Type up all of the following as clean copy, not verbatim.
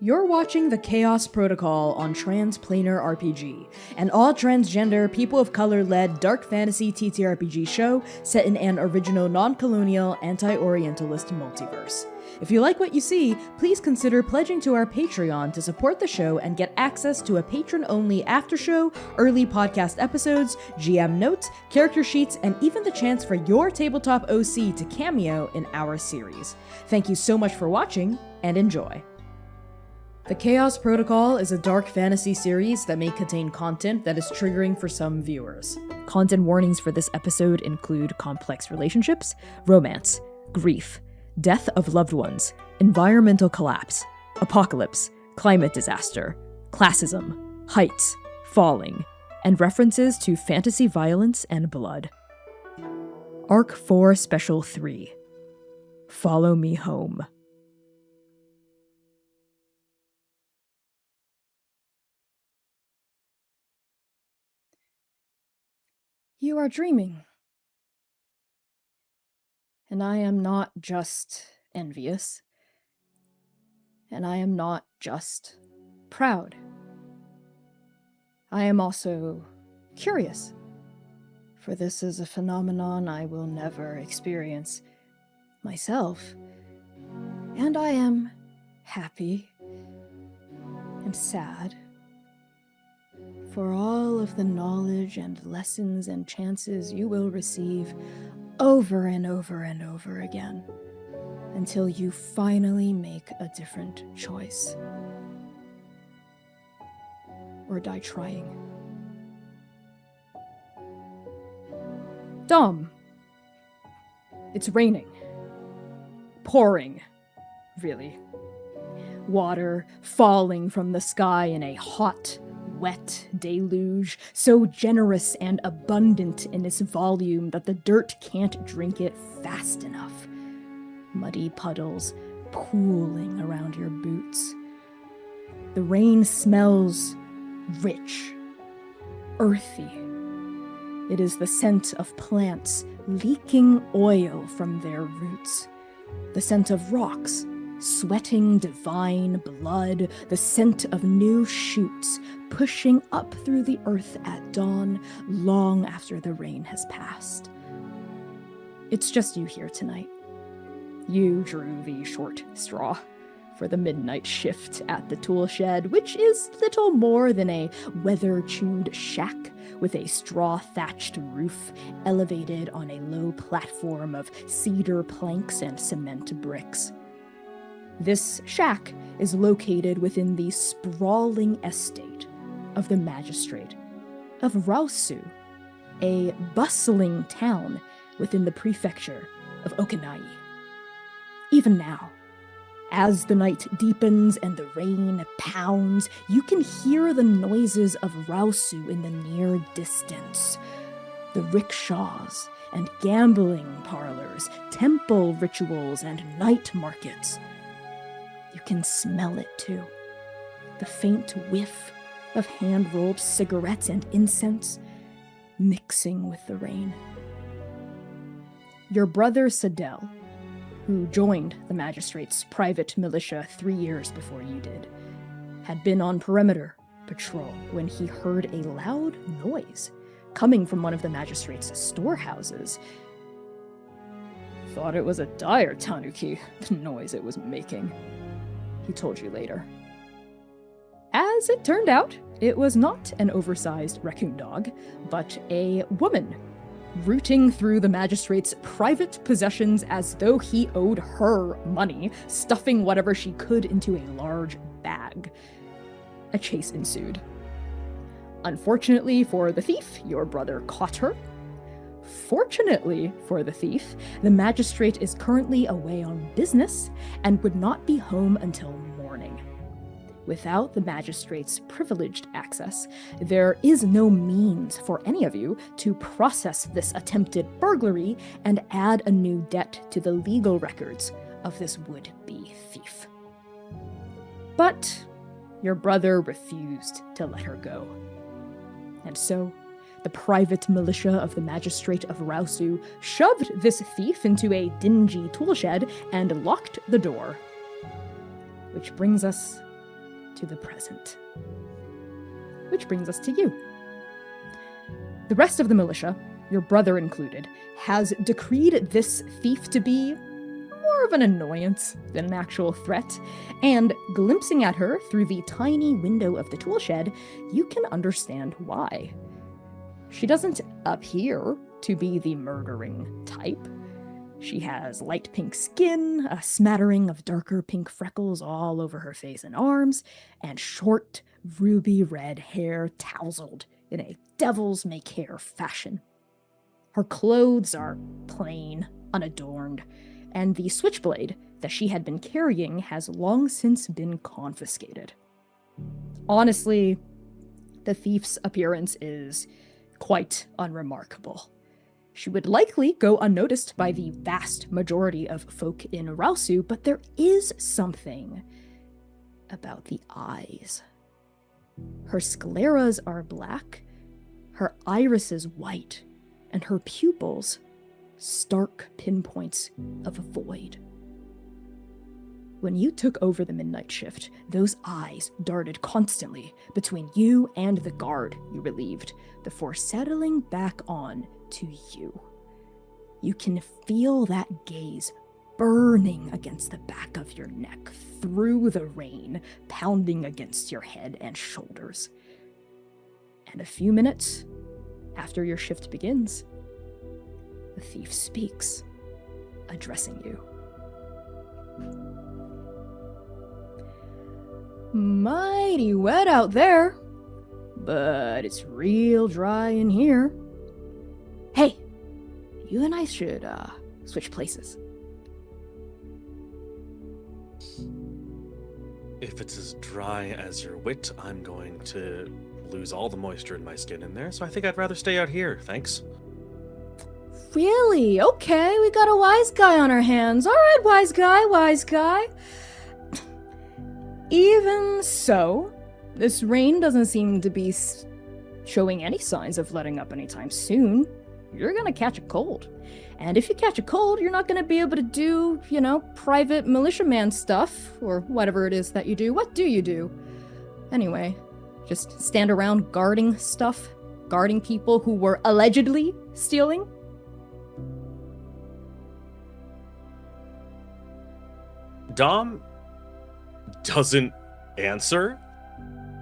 You're watching the Chaos Protocol on Transplanar RPG, an all-transgender, people of color-led dark fantasy TTRPG show set in an original non-colonial, anti-Orientalist multiverse. If you like what you see, please consider pledging to our Patreon to support the show and get access to a patron-only after-show, early podcast episodes, GM notes, character sheets, and even the chance for your tabletop OC to cameo in our series. Thank you so much for watching, and enjoy. The Chaos Protocol is a dark fantasy series that may contain content that is triggering for some viewers. Content warnings for this episode include complex relationships, romance, grief, death of loved ones, environmental collapse, apocalypse, climate disaster, classism, heights, falling, and references to fantasy violence and blood. Arc 4 Special 3. Follow Me Home. You are dreaming. And I am not just envious. And I am not just proud. I am also curious. For this is a phenomenon I will never experience myself. And I am happy and sad for all of the knowledge and lessons and chances you will receive over and over and over again until you finally make a different choice. Or die trying. Dom. It's raining. Pouring, really. Water falling from the sky in a hot, wet deluge, so generous and abundant in its volume that the dirt can't drink it fast enough. Muddy puddles pooling around your boots. The rain smells rich, earthy. It is the scent of plants leaking oil from their roots. The scent of rocks sweating divine blood, the scent of new shoots pushing up through the earth at dawn, long after the rain has passed. It's just you here tonight. You drew the short straw for the midnight shift at the tool shed, which is little more than a weather-chewed shack with a straw-thatched roof elevated on a low platform of cedar planks and cement bricks. This shack is located within the sprawling estate of the magistrate of Rausu, a bustling town within the prefecture of Okanai. Even now, as the night deepens and the rain pounds, you can hear the noises of Rausu in the near distance. The rickshaws and gambling parlors, temple rituals, and night markets. You can smell it too. The faint whiff of hand-rolled cigarettes and incense mixing with the rain. Your brother Sadell, who joined the magistrate's private militia 3 years before you did, had been on perimeter patrol when he heard a loud noise coming from one of the magistrate's storehouses. Thought it was a dire tanuki, the noise it was making. He told you later. As it turned out, it was not an oversized raccoon dog, but a woman, rooting through the magistrate's private possessions as though he owed her money, stuffing whatever she could into a large bag. A chase ensued. Unfortunately for the thief, your brother caught her. Fortunately for the thief, the magistrate is currently away on business and would not be home until morning. Without the magistrate's privileged access, there is no means for any of you to process this attempted burglary and add a new debt to the legal records of this would-be thief. But your brother refused to let her go. And so, the private militia of the magistrate of Rausu shoved this thief into a dingy toolshed and locked the door. Which brings us to the present. Which brings us to you. The rest of the militia, your brother included, has decreed this thief to be more of an annoyance than an actual threat, and glimpsing at her through the tiny window of the toolshed, you can understand why. She doesn't appear to be the murdering type. She has light pink skin, a smattering of darker pink freckles all over her face and arms, and short, ruby red hair tousled in a devil's make-hair fashion. Her clothes are plain, unadorned, and the switchblade that she had been carrying has long since been confiscated. Honestly, the thief's appearance is quite unremarkable. She would likely go unnoticed by the vast majority of folk in Rausu, but there is something about the eyes. Her scleras are black, her irises white, and her pupils stark pinpoints of a void. When you took over the midnight shift, those eyes darted constantly between you and the guard you relieved, before settling back on to you. You can feel that gaze burning against the back of your neck, through the rain, pounding against your head and shoulders. And a few minutes after your shift begins, the thief speaks, addressing you. Mighty wet out there, but it's real dry in here. Hey, you and I should, switch places. If it's as dry as your wit, I'm going to lose all the moisture in my skin in there, so I think I'd rather stay out here, thanks. Really? Okay, we got a wise guy on our hands. All right, wise guy. Even so, this rain doesn't seem to be showing any signs of letting up anytime soon. You're gonna catch a cold. And if you catch a cold, you're not gonna be able to do, private militiaman stuff, or whatever it is that you do. What do you do? Anyway, just stand around guarding stuff? Guarding people who were allegedly stealing? Dom doesn't answer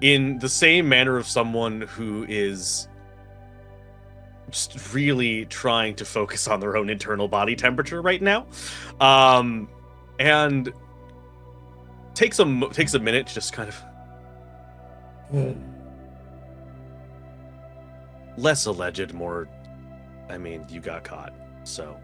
in the same manner of someone who is just really trying to focus on their own internal body temperature right now, and takes a minute to just kind of less alleged, more, you got caught, so.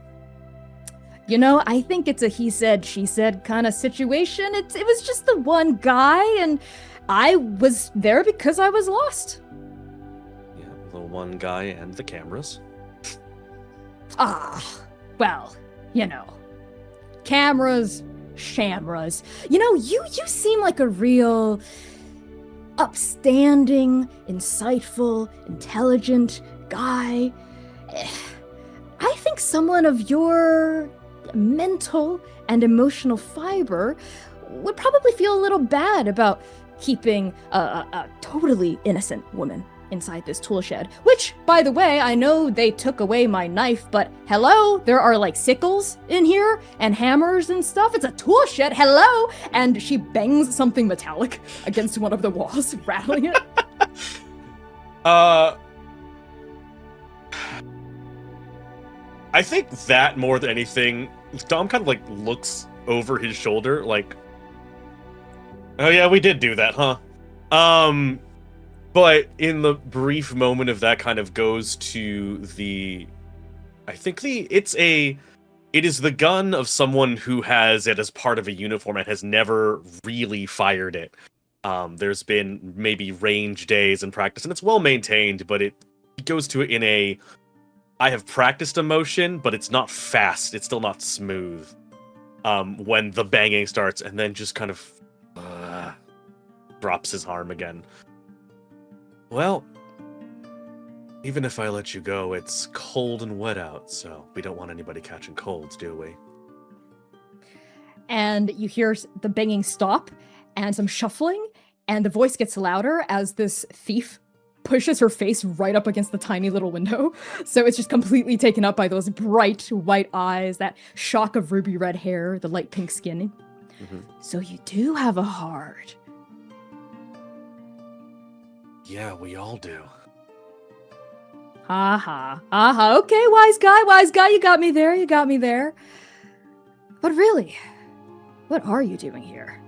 I think it's a he said, she said kind of situation. It was just the one guy, and I was there because I was lost. Yeah, the one guy and the cameras. Well, cameras, shamras. You seem like a real upstanding, insightful, intelligent guy. I think someone of your mental and emotional fiber would probably feel a little bad about keeping a totally innocent woman inside this tool shed. Which, by the way, I know they took away my knife, but hello, there are sickles in here and hammers and stuff. It's a tool shed, hello! And she bangs something metallic against one of the walls, rattling it. I think that more than anything, Dom kind of looks over his shoulder oh yeah, we did do that, huh? But in the brief moment of that, kind of goes to it is the gun of someone who has it as part of a uniform and has never really fired it. There's been maybe range days and practice, and it's well maintained, but it goes to it in I have practiced a motion, but it's not fast. It's still not smooth. When the banging starts, and then just kind of drops his arm again. Well, even if I let you go, it's cold and wet out, so we don't want anybody catching colds, do we? And you hear the banging stop, and some shuffling, And the voice gets louder as this thief pushes her face right up against the tiny little window. So it's just completely taken up by those bright white eyes, that shock of ruby red hair, the light pink skin. Mm-hmm. So you do have a heart. Yeah, we all do. Aha. Okay, wise guy, you got me there. But really, what are you doing here?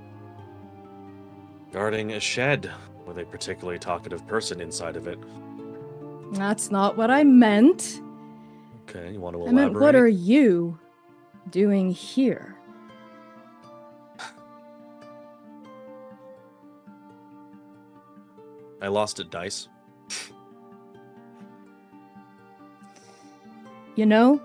Guarding a shed with a particularly talkative person inside of it. That's not what I meant. Okay, you want to I elaborate? meant, what are you doing here? I lost at dice. You know,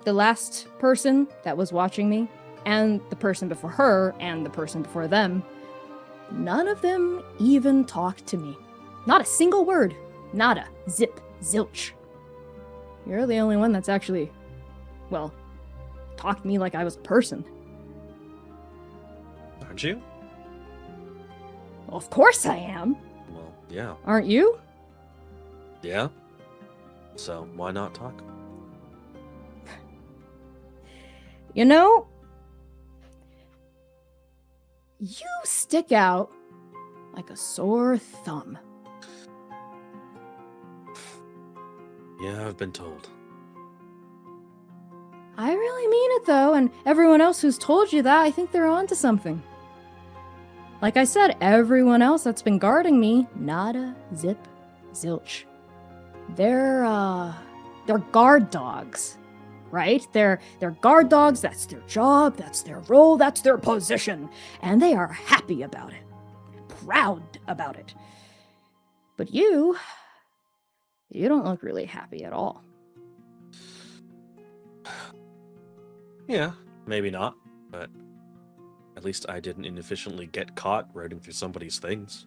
the last person that was watching me, and the person before her, and the person before them, none of them even talked to me. Not a single word. Nada. Zip. Zilch. You're the only one that's actually, well, talked to me like I was a person. Aren't you? Well, of course I am. Well, yeah. Aren't you? Yeah? So, why not talk? You know, you stick out like a sore thumb. Yeah, I've been told. I really mean it, though, and everyone else who's told you that, I think they're onto something. Like I said, everyone else that's been guarding me, nada, zip, zilch. They're guard dogs, right? They're guard dogs, that's their job, that's their role, that's their position, and they are happy about it, proud about it. But you don't look really happy at all. Yeah, maybe not, but at least I didn't inefficiently get caught riding through somebody's things.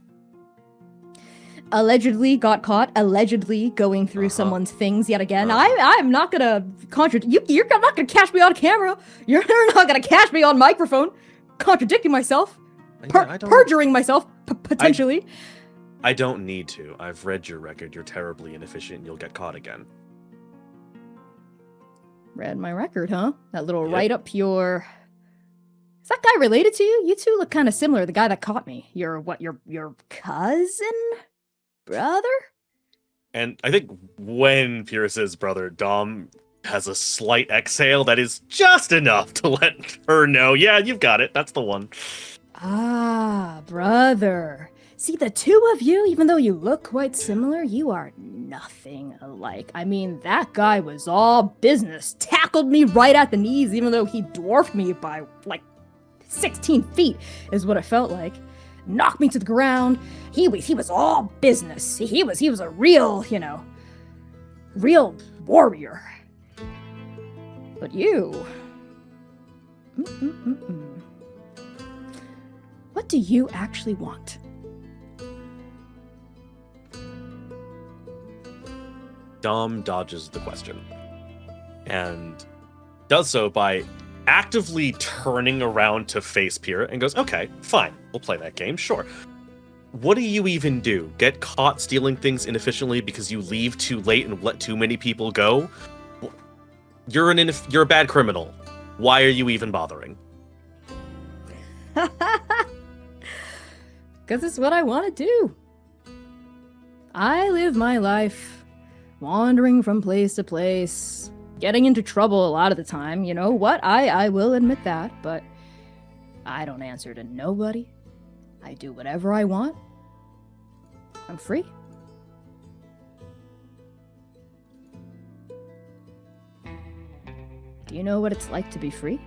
Allegedly got caught, allegedly going through someone's things yet again. I'm not gonna contradict you. You're not gonna catch me on camera. You're not gonna catch me on microphone. Contradicting myself. Perjuring myself, potentially. I don't need to. I've read your record. You're terribly inefficient. You'll get caught again. Read my record, huh? That little write up your... Is that guy related to you? You two look kind of similar. The guy that caught me. Your cousin? Brother? And I think when Pyrrha says brother, Dom has a slight exhale that is just enough to let her know, yeah, you've got it. That's the one. Ah, brother. See, the two of you, even though you look quite similar, you are nothing alike. I mean, that guy was all business. Tackled me right at the knees, even though he dwarfed me by, like, 16 feet, is what it felt like. Knocked me to the ground. He was all business. He was a real, real warrior. But you... What do you actually want? Dom dodges the question and does so by actively turning around to face Pyrrha and goes, okay, fine, we'll play that game, sure. What do you even do? Get caught stealing things inefficiently because you leave too late and let too many people go? You're a bad criminal. Why are you even bothering? Because it's what I want to do. I live my life wandering from place to place, getting into trouble a lot of the time. You know what? I will admit that, but I don't answer to nobody. I do whatever I want. I'm free. Do you know what it's like to be free?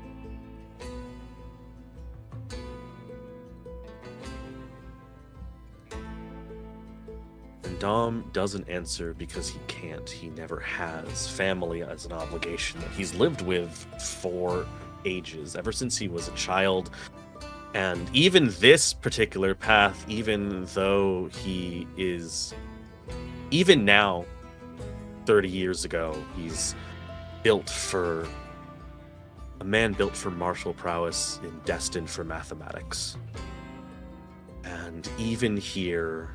And Dom doesn't answer because he can't. He never has. Family as an obligation that he's lived with for ages, ever since he was a child. And even this particular path, even though he is, even now, 30 years ago, he's a man built for martial prowess and destined for mathematics. And even here,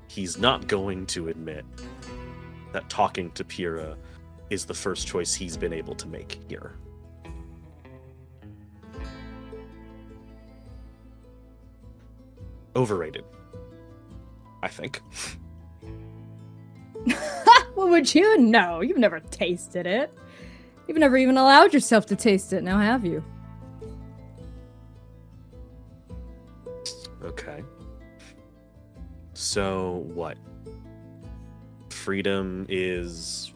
he's not going to admit that talking to Pyrrha is the first choice he's been able to make here. Overrated, I think. What would you know? You've never tasted it. You've never even allowed yourself to taste it, now have you? Okay. So, what? Freedom is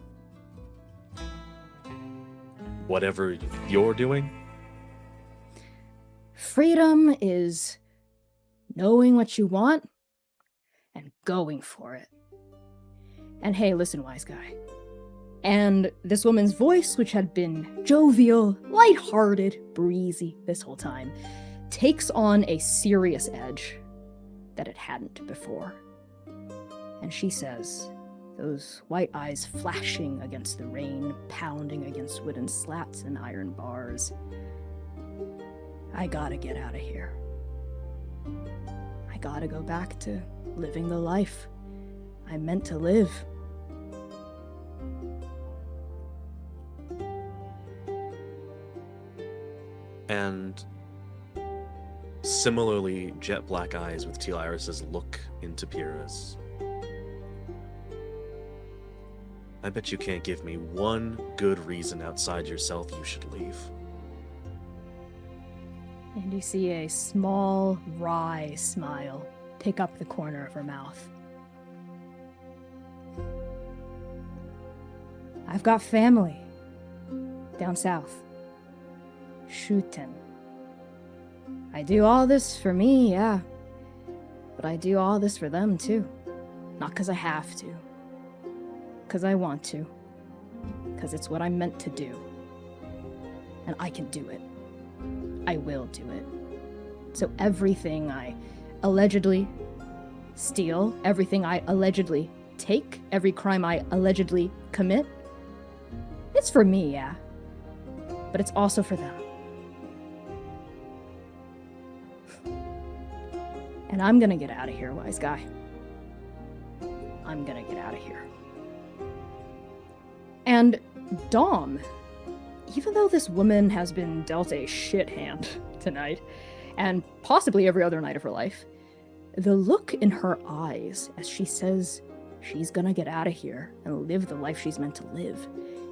whatever you're doing? Freedom is knowing what you want and going for it. And hey, listen, wise guy. And this woman's voice, which had been jovial, lighthearted, breezy this whole time, takes on a serious edge that it hadn't before. And she says, those white eyes flashing against the rain, pounding against wooden slats and iron bars, I gotta get out of here. I gotta go back to living the life I meant to live. And similarly, jet black eyes with teal irises look into Pyrrha's. I bet you can't give me one good reason outside yourself you should leave. And you see a small, wry smile take up the corner of her mouth. I've got family down south. Shooten. I do all this for me, yeah. But I do all this for them, too. Not because I have to. Because I want to. Because it's what I'm meant to do. And I can do it. I will do it. So everything I allegedly steal, everything I allegedly take, every crime I allegedly commit, it's for me, yeah. But it's also for them. And I'm gonna get out of here, wise guy. I'm gonna get out of here. And Dom, even though this woman has been dealt a shit hand tonight, and possibly every other night of her life, the look in her eyes as she says she's gonna get out of here and live the life she's meant to live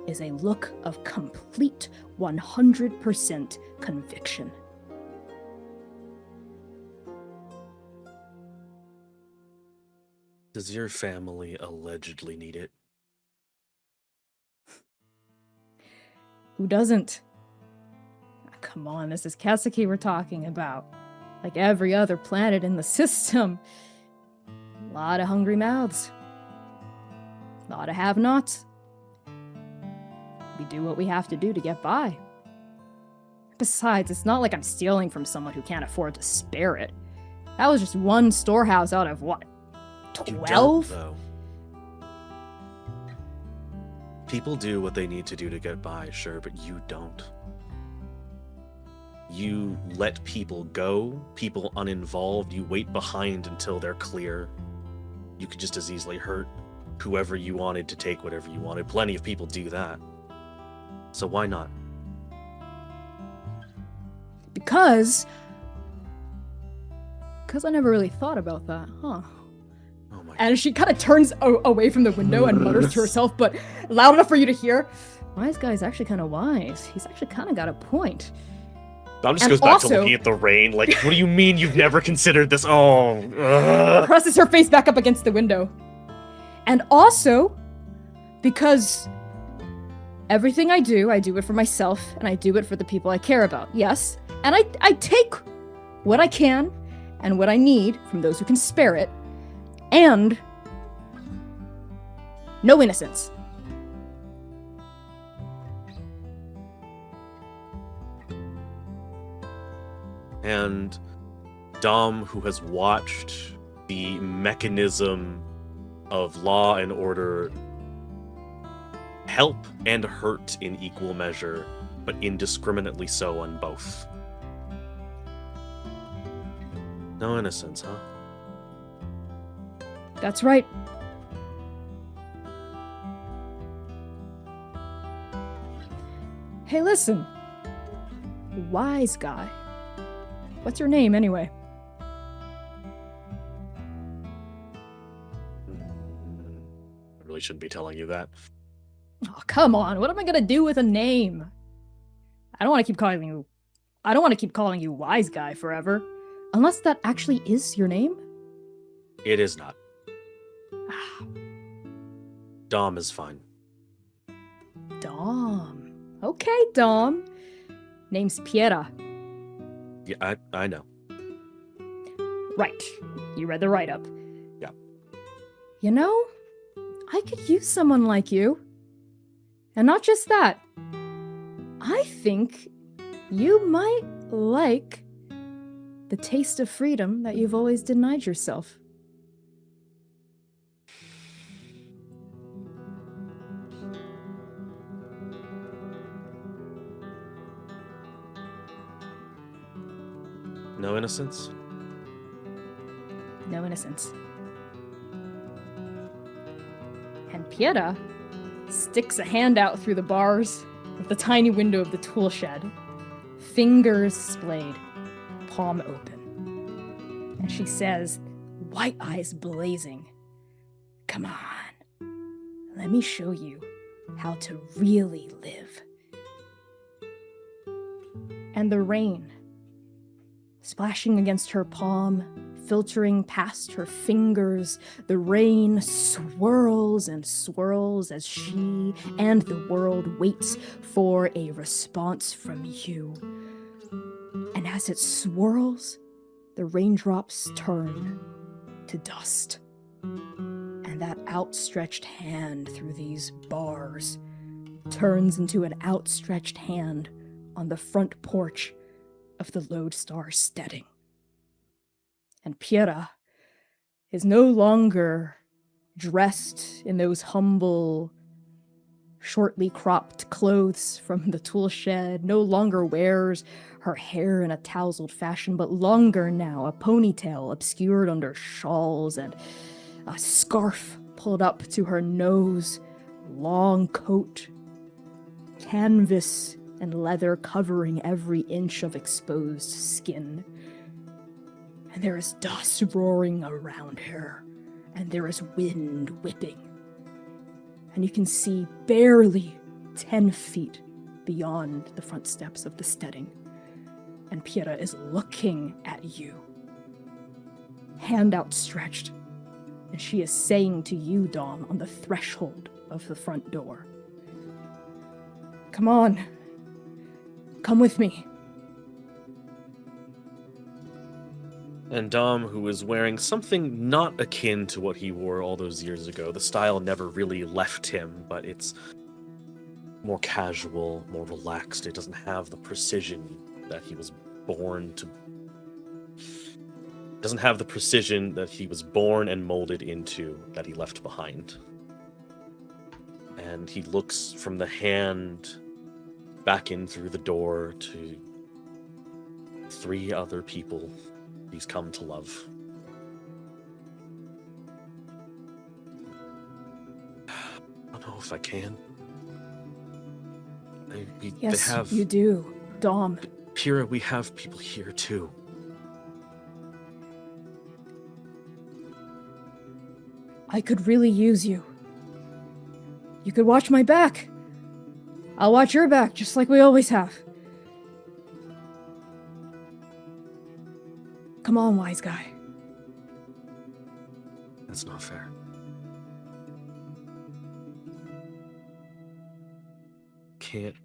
is a look of complete 100% conviction. Does your family allegedly need it? Who doesn't? Come on, this is Kaseki we're talking about. Like every other planet in the system. A lot of hungry mouths. A lot of have-nots. We do what we have to do to get by. Besides, it's not like I'm stealing from someone who can't afford to spare it. That was just one storehouse out of what? 12? Though. People do what they need to do to get by, sure, but you don't. You let people go, people uninvolved, you wait behind until they're clear. You could just as easily hurt whoever you wanted to take whatever you wanted. Plenty of people do that. So why not? Because I never really thought about that, huh? Oh my And she kind of turns away from the window and mutters to herself, but loud enough for you to hear. Wise guy's actually kind of wise. He's actually kind of got a point. Dom just And goes back also- to looking at the rain, like, what do you mean you've never considered this? Oh, Presses her face back up against the window. And also, because everything I do it for myself, and I do it for the people I care about. Yes, and I take what I can and what I need from those who can spare it, and no innocence. And Dom, who has watched the mechanism of law and order help and hurt in equal measure, but indiscriminately so on both, No innocence, huh? That's right. Hey, listen. Wise guy. What's your name, anyway? I really shouldn't be telling you that. Oh, come on. What am I gonna do with a name? I don't want to keep calling you wise guy forever. Unless that actually is your name? It is not. Dom is fine. Dom. Okay, Dom. Name's Piera. Yeah, I know. Right. You read the write-up. Yeah. You know, I could use someone like you. And not just that. I think you might like the taste of freedom that you've always denied yourself. No innocence? No innocence. And Piera sticks a hand out through the bars of the tiny window of the tool shed, fingers splayed, palm open. And she says, white eyes blazing, "Come on, let me show you how to really live." And the rain, splashing against her palm, filtering past her fingers, the rain swirls and swirls as she and the world waits for a response from you. And as it swirls, the raindrops turn to dust. And that outstretched hand through these bars turns into an outstretched hand on the front porch of the Lodestar steading. And Piera is no longer dressed in those humble, shortly cropped clothes from the tool shed, no longer wears her hair in a tousled fashion, but longer now, a ponytail obscured under shawls and a scarf pulled up to her nose, long coat, canvas and leather covering every inch of exposed skin. And there is dust roaring around her, and there is wind whipping. And you can see barely 10 feet beyond the front steps of the steading. And Piera is looking at you, hand outstretched, and she is saying to you, Dom, on the threshold of the front door, "Come on, come with me." And Dom, who is wearing something not akin to what he wore all those years ago, the style never really left him, but it's more casual, more relaxed. It doesn't have the precision that he was born to. Doesn't have the precision that he was born and molded into that he left behind. And he looks from the hand back in through the door to 3 other people he's come to love. I don't know if I can. Yes, they have, you do, Dom. Piera, we have people here too. I could really use you. You could watch my back. I'll watch your back, just like we always have. Come on, wise guy. That's not fair. Can't.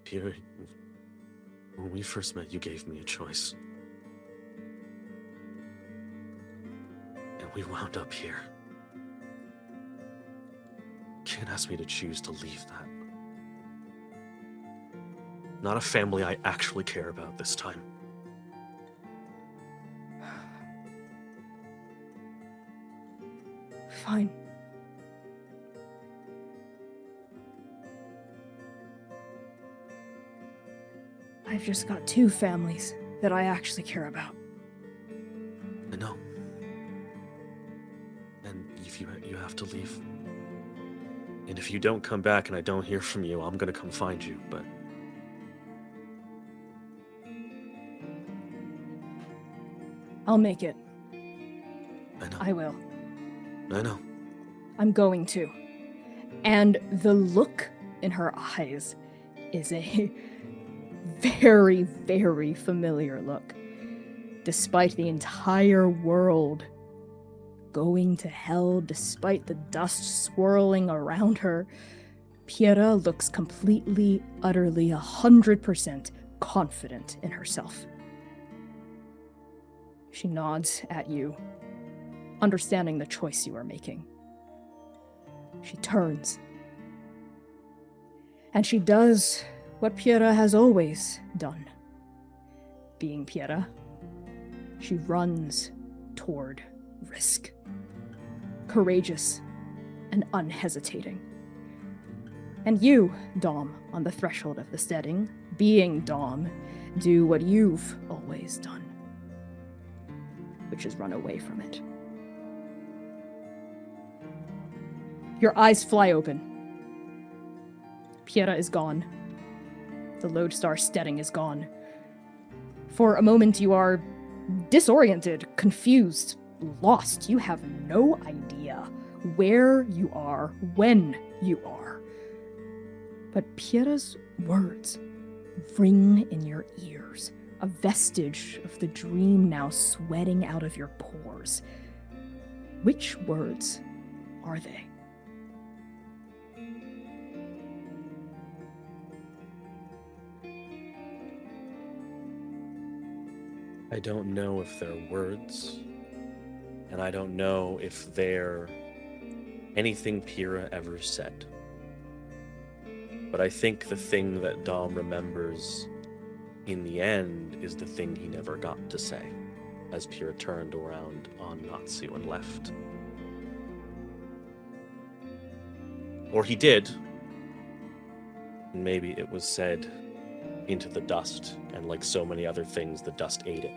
Piera, when we first met, you gave me a choice. And we wound up here. Can't ask me to choose to leave that. Not a family I actually care about this time. Fine. I've just got 2 families that I actually care about. I know. And if you have to leave. And if you don't come back and I don't hear from you, I'm gonna come find you, but... I'll make it. I know. I will. I know. I'm going to. And the look in her eyes is a very, very familiar look. Despite the entire world going to hell, despite the dust swirling around her, Piera looks completely, utterly, 100% confident in herself. She nods at you, understanding the choice you are making. She turns. And she does what Piera has always done. Being Piera, she runs toward risk. Courageous and unhesitating. And you, Dom, on the threshold of the steading, being Dom, do what you've always done, which is run away from it. Your eyes fly open. Piera is gone. The lodestar steading is gone. For a moment you are disoriented, confused, lost. You have no idea where you are, when you are. But Piera's words ring in your ears, a vestige of the dream now sweating out of your pores. Which words are they? I don't know if they're words, and I don't know if they're anything Piera ever said. But I think the thing that Dom remembers in the end is the thing he never got to say, as Piera turned around on Natsu and left. Or he did, and maybe it was said into the dust, and like so many other things, the dust ate it.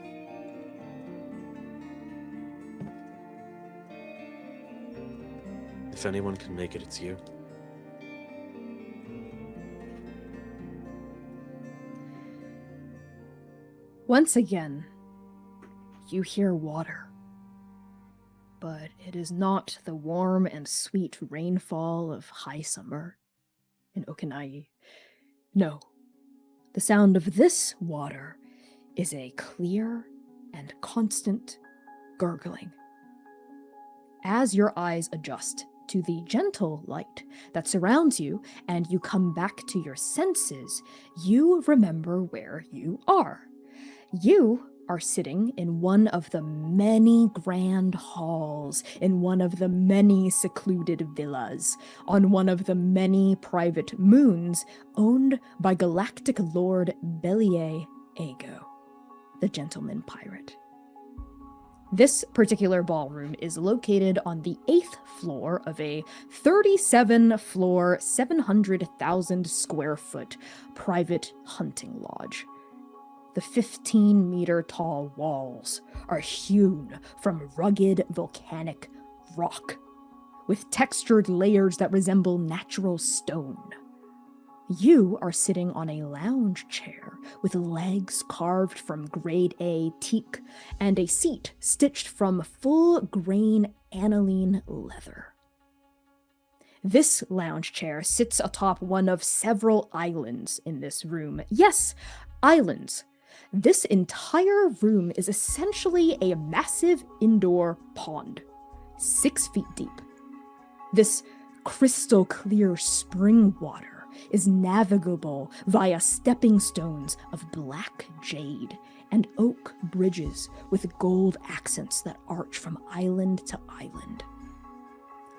If anyone can make it, it's you. Once again, you hear water. But it is not the warm and sweet rainfall of high summer in Okanai. No. The sound of this water is a clear and constant gurgling. As your eyes adjust to the gentle light that surrounds you and you come back to your senses, you remember where you are. You are sitting in one of the many grand halls, in one of the many secluded villas, on one of the many private moons owned by Galactic Lord Bellier Ego, the gentleman pirate. This particular ballroom is located on the 8th floor of a 37-floor, 700,000 square foot private hunting lodge. The 15-meter-tall walls are hewn from rugged volcanic rock, with textured layers that resemble natural stone. You are sitting on a lounge chair with legs carved from grade A teak and a seat stitched from full-grain aniline leather. This lounge chair sits atop one of several islands in this room. Yes, islands. This entire room is essentially a massive indoor pond, 6 feet deep. This crystal clear spring water is navigable via stepping stones of black jade and oak bridges with gold accents that arch from island to island.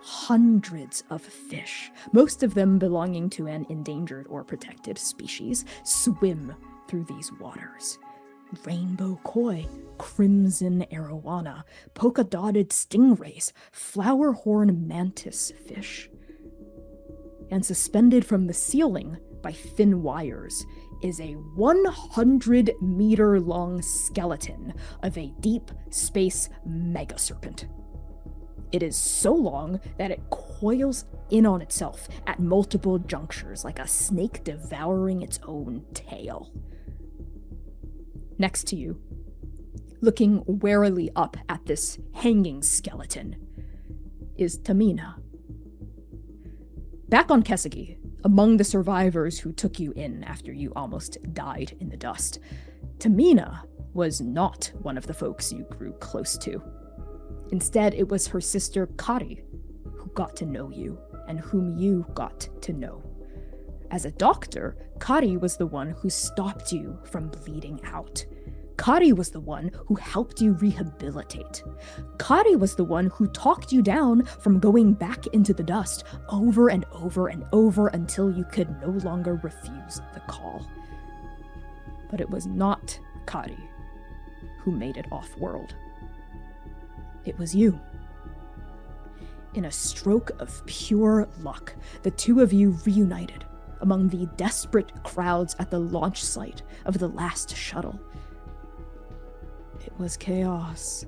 Hundreds of fish, most of them belonging to an endangered or protected species, swim through these waters. Rainbow koi, crimson arowana, polka-dotted stingrays, flower horn mantis fish. And suspended from the ceiling by thin wires, is a 100-meter-long skeleton of a deep space mega serpent. It is so long that it coils in on itself at multiple junctures like a snake devouring its own tail. Next to you, looking warily up at this hanging skeleton, is Tamina. Back on Kesagi, among the survivors who took you in after you almost died in the dust, Tamina was not one of the folks you grew close to. Instead, it was her sister Kari who got to know you and whom you got to know. As a doctor, Kari was the one who stopped you from bleeding out. Kari was the one who helped you rehabilitate. Kari was the one who talked you down from going back into the dust over and over and over until you could no longer refuse the call. But it was not Kari who made it off-world. It was you. In a stroke of pure luck, the two of you reunited among the desperate crowds at the launch site of the last shuttle. It was chaos.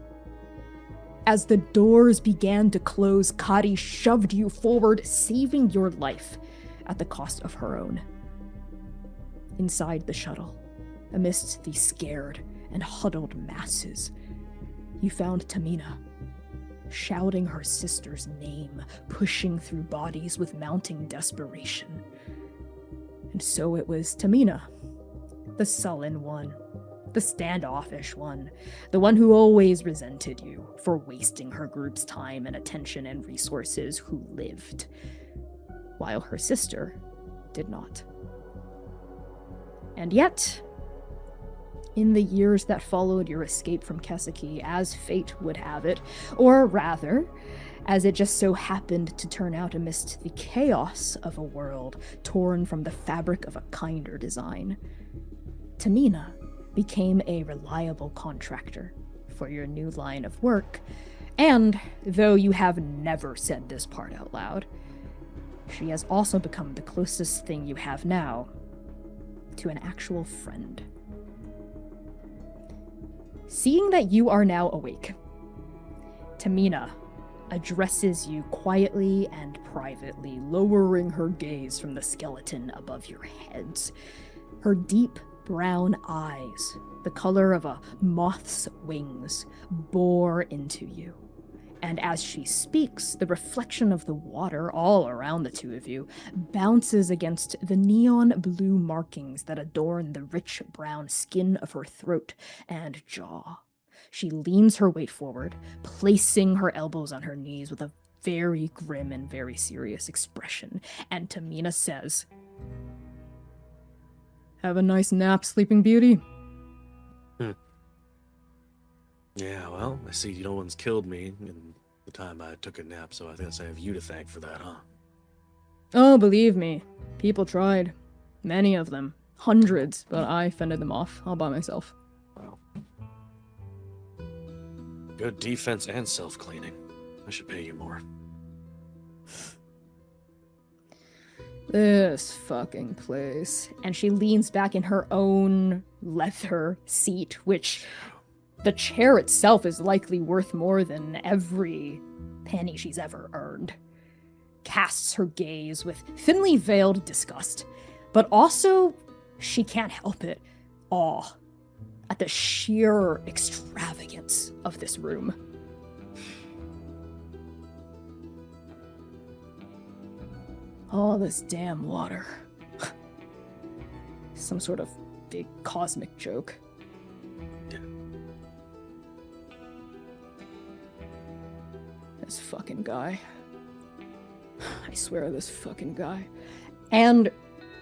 As the doors began to close, Kari shoved you forward, saving your life at the cost of her own. Inside the shuttle, amidst the scared and huddled masses, you found Tamina, shouting her sister's name, pushing through bodies with mounting desperation. And so it was Tamina, the sullen one, the standoffish one, the one who always resented you for wasting her group's time and attention and resources, who lived, while her sister did not. And yet, in the years that followed your escape from Kesaki, as fate would have it, or rather, as it just so happened to turn out amidst the chaos of a world torn from the fabric of a kinder design, Tamina became a reliable contractor for your new line of work, and, though you have never said this part out loud, she has also become the closest thing you have now to an actual friend. Seeing that you are now awake, Tamina addresses you quietly and privately, lowering her gaze from the skeleton above your heads. Her deep brown eyes, the color of a moth's wings, bore into you. And as she speaks, the reflection of the water all around the two of you bounces against the neon blue markings that adorn the rich brown skin of her throat and jaw. She leans her weight forward, placing her elbows on her knees with a very grim and very serious expression, and Tamina says, "Have a nice nap, Sleeping Beauty." Yeah, well, I see no one's killed me in the time I took a nap, so I guess I have you to thank for that, huh? Oh, believe me, people tried. Many of them. Hundreds, but I fended them off all by myself. Wow. Good defense and self-cleaning. I should pay you more. This fucking place. And she leans back in her own leather seat, which the chair itself is likely worth more than every penny she's ever earned. Casts her gaze with thinly veiled disgust, but also, she can't help it, awe at the sheer extravagance of this room. All this damn water. Some sort of big cosmic joke. Yeah. This fucking guy. I swear, this fucking guy. And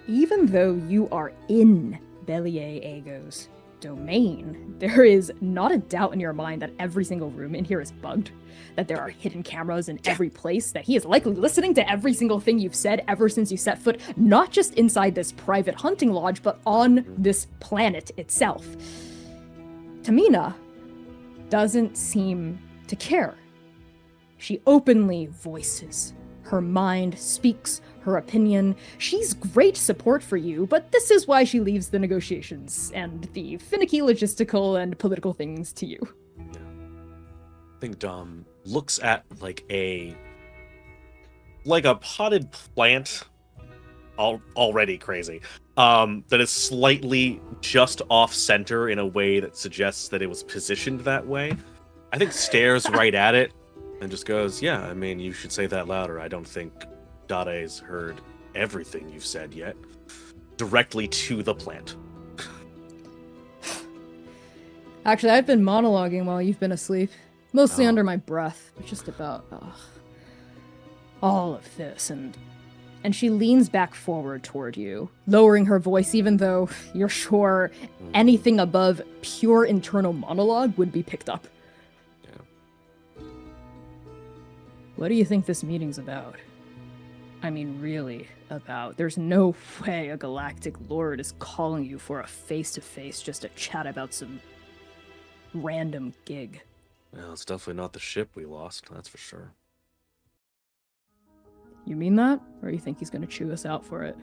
even though you are in Bellier Ego's domain, there is not a doubt in your mind that every single room in here is bugged, that there are hidden cameras in every place, that he is likely listening to every single thing you've said ever since you set foot, not just inside this private hunting lodge, but on this planet itself. Tamina doesn't seem to care. She openly voices her mind, speaks her opinion. She's great support for you, but this is why she leaves the negotiations and the finicky logistical and political things to you. Yeah. I think Dom looks at like a potted plant, already crazy, that is slightly just off center in a way that suggests that it was positioned that way. I think stares right at it and just goes, yeah, I mean, you should say that louder. I don't think Dade's heard everything you've said yet. Directly to the plant. Actually, I've been monologuing while you've been asleep. Mostly under my breath. Just about all of this. And she leans back forward toward you, lowering her voice even though you're sure anything above pure internal monologue would be picked up. Yeah. What do you think this meeting's about? I mean, really about. There's no way a galactic lord is calling you for a face-to-face just to chat about some random gig. Well, it's definitely not the ship we lost, that's for sure. You mean that? Or you think he's gonna chew us out for it?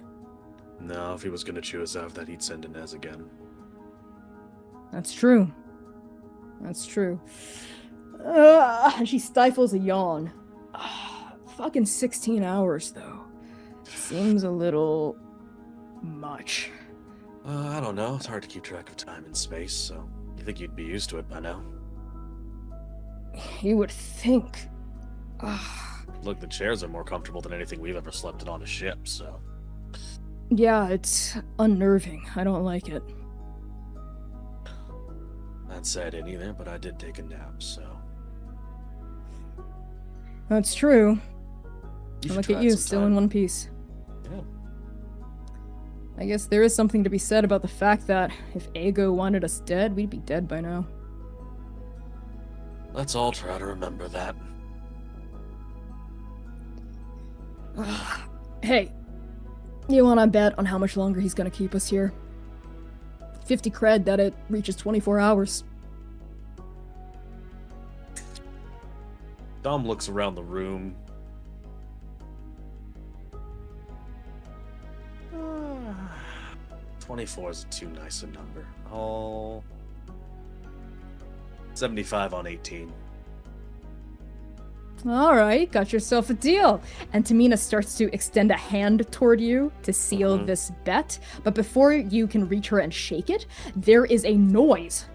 No, if he was gonna chew us out, that he'd send Inez again. That's true. That's true. And she stifles a yawn. Fucking 16 hours, though. Seems a little much. I don't know. It's hard to keep track of time and space, so you think you'd be used to it by now? You would think. Look, the chairs are more comfortable than anything we've ever slept in on a ship, so... Yeah, it's unnerving. I don't like it. That said, in either, but I did take a nap, so... That's true. You Look at you, still in one piece. Yeah. I guess there is something to be said about the fact that if Ego wanted us dead, we'd be dead by now. Let's all try to remember that. Hey, you wanna bet on how much longer he's gonna keep us here? 50 cred that it reaches 24 hours. Dom looks around the room. 24 is too nice a number. Oh, 75 on 18. Alright, got yourself a deal. And Tamina starts to extend a hand toward you to seal this bet. But before you can reach her and shake it, there is a noise.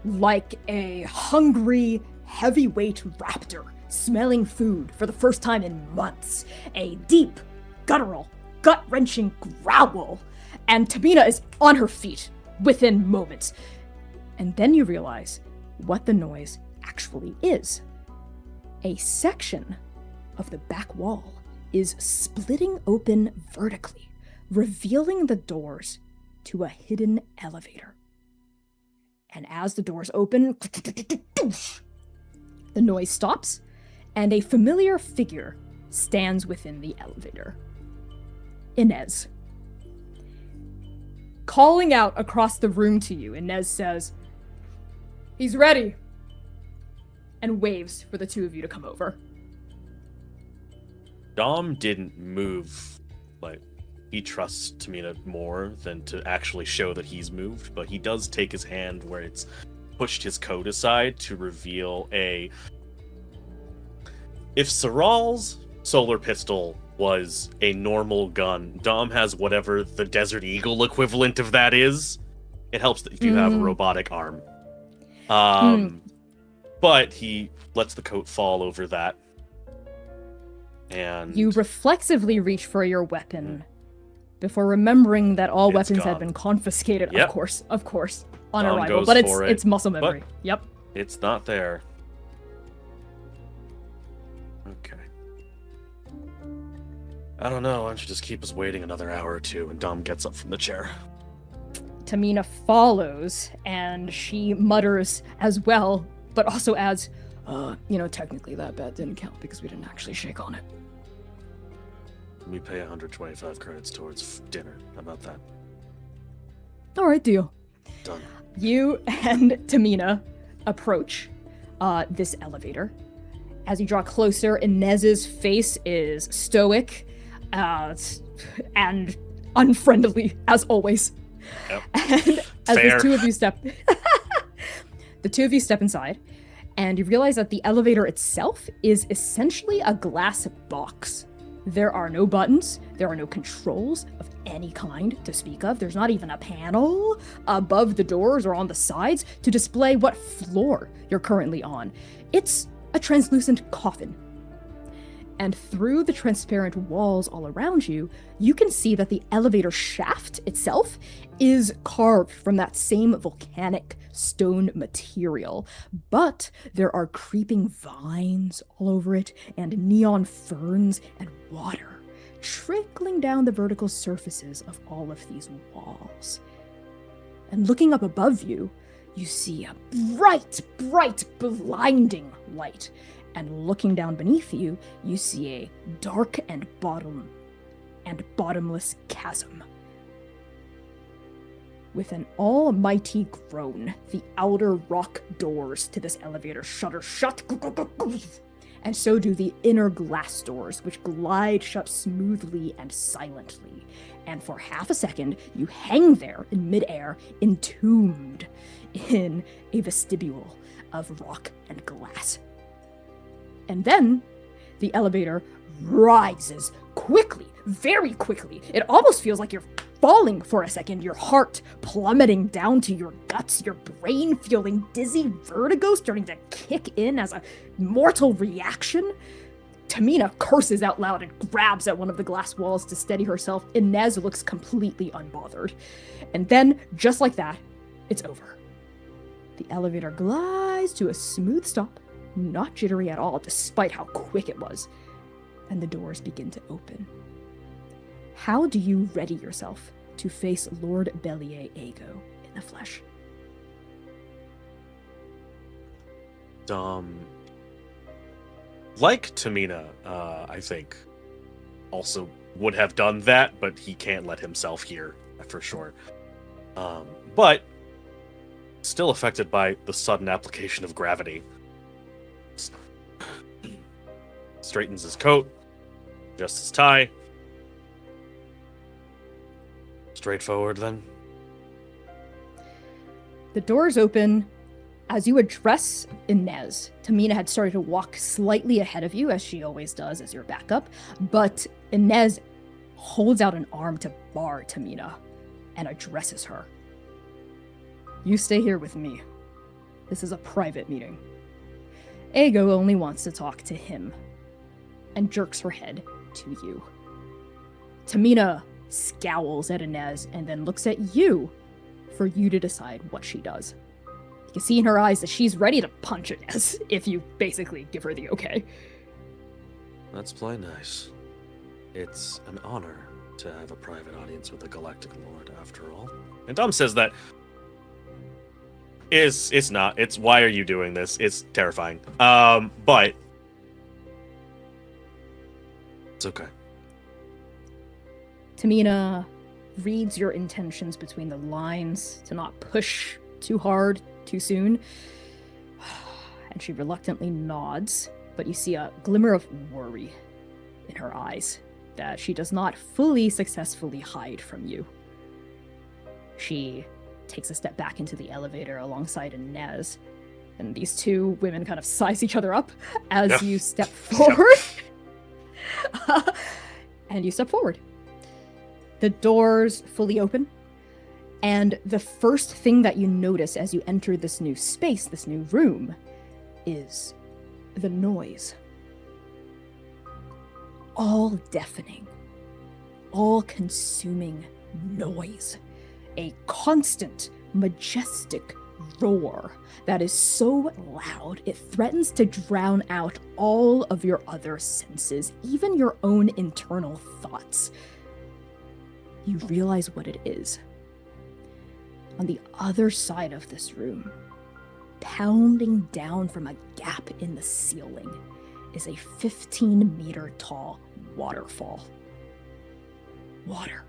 Like a hungry, heavyweight raptor smelling food for the first time in months. A deep, guttural, gut-wrenching growl. And Tamina is on her feet within moments. And then you realize what the noise actually is. A section of the back wall is splitting open vertically, revealing the doors to a hidden elevator. And as the doors open, the noise stops, and a familiar figure stands within the elevator. Inez. Calling out across the room to you, Inez says, "He's ready," and waves for the two of you to come over. Dom didn't move. Like, he trusts Tamina more than to actually show that he's moved, but he does take his hand where it's pushed his coat aside to reveal a... If Saral's solar pistol was a normal gun, Dom has whatever the Desert Eagle equivalent of that is. It helps that you have a robotic arm. But he lets the coat fall over that. And you reflexively reach for your weapon before remembering that all weapons gone. had been confiscated. Yep. Of course, on Dom arrival. goes But for it's muscle memory. but Yep. it's not there. Okay. I don't know. Why don't you just keep us waiting another hour or two? And Dom gets up from the chair. Tamina follows, and she mutters as well, but also adds, technically that bet didn't count because we didn't actually shake on it. We pay 125 credits towards dinner. How about that? All right, deal. Done. You and Tamina approach this elevator. As you draw closer, Inez's face is stoic. and unfriendly as always. Yep. And as Fair. the two of you step inside, and you realize that the elevator itself is essentially a glass box. There are no buttons, there are no controls of any kind to speak of. There's not even a panel above the doors or on the sides to display what floor you're currently on. It's a translucent coffin. And through the transparent walls all around you, you can see that the elevator shaft itself is carved from that same volcanic stone material. But there are creeping vines all over it, and neon ferns and water trickling down the vertical surfaces of all of these walls. And looking up above you, you see a bright, blinding light. And looking down beneath you, you see a dark and bottomless chasm. With an almighty groan, the outer rock doors to this elevator shudder shut, and so do the inner glass doors, which glide shut smoothly and silently. And for half a second, you hang there in midair, entombed in a vestibule of rock and glass. And then the elevator rises quickly, very quickly. It almost feels like you're falling for a second, your heart plummeting down to your guts, your brain feeling dizzy, vertigo starting to kick in as a mortal reaction. Tamina curses out loud and grabs at one of the glass walls to steady herself. Inez looks completely unbothered. And then, just like that, it's over. The elevator glides to a smooth stop, not jittery at all, despite how quick it was, and the doors begin to open. How do you ready yourself to face Lord Bellier Ego in the flesh? Like Tamina, I think, also would have done that, but he can't let himself hear, for sure. But still affected by the sudden application of gravity. Straightens his coat, adjusts his tie. Straightforward, then. The doors open. As you address Inez, Tamina had started to walk slightly ahead of you, as she always does as your backup, but Inez holds out an arm to bar Tamina and addresses her. You stay here with me. This is a private meeting. Ego only wants to talk to him, and jerks her head to you. Tamina scowls at Inez and then looks at you for you to decide what she does. You can see in her eyes that she's ready to punch Inez if you basically give her the okay. Let's play nice. It's an honor to have a private audience with a galactic lord, after all. And Dom says that it's not. It's why are you doing this? It's terrifying. But it's okay. Tamina reads your intentions between the lines to not push too hard too soon. And she reluctantly nods, but you see a glimmer of worry in her eyes that she does not fully successfully hide from you. She takes a step back into the elevator alongside Inez, and these two women kind of size each other up as you step forward. And you step forward. The doors fully open, and the first thing that you notice as you enter this new space, this new room, is the noise. All deafening, all-consuming noise. A constant, majestic roar that is so loud it threatens to drown out all of your other senses, even your own internal thoughts. You realize what it is. On the other side of this room, pounding down from a gap in the ceiling, is a 15-meter tall waterfall. Water.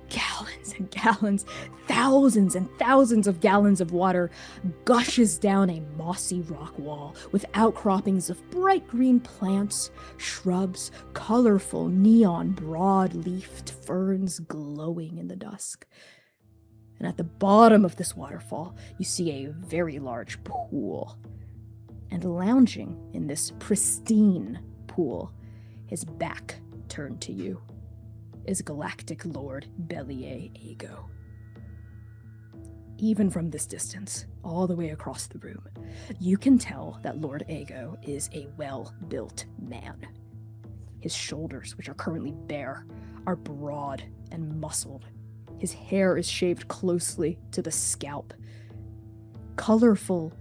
gallons and gallons, thousands and thousands of gallons of water gushes down a mossy rock wall with outcroppings of bright green plants, shrubs, colorful neon broad-leafed ferns glowing in the dusk. And at the bottom of this waterfall, you see a very large pool. And lounging in this pristine pool, his back turned to you, is Galactic Lord Bellier Ego. Even from this distance, all the way across the room, you can tell that Lord Ego is a well-built man. His shoulders, which are currently bare, are broad and muscled. His hair is shaved closely to the scalp. Colorful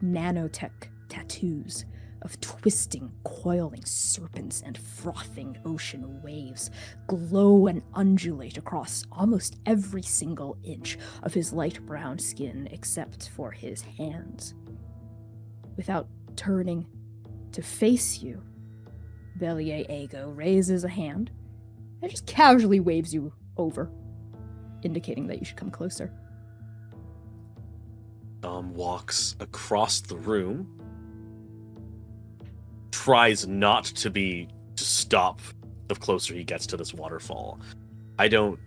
nanotech tattoos of twisting, coiling serpents and frothing ocean waves glow and undulate across almost every single inch of his light brown skin except for his hands. Without turning to face you, Bellier Ego raises a hand and just casually waves you over, indicating that you should come closer. Walks across the room, tries not to stop the closer he gets to this waterfall. I don't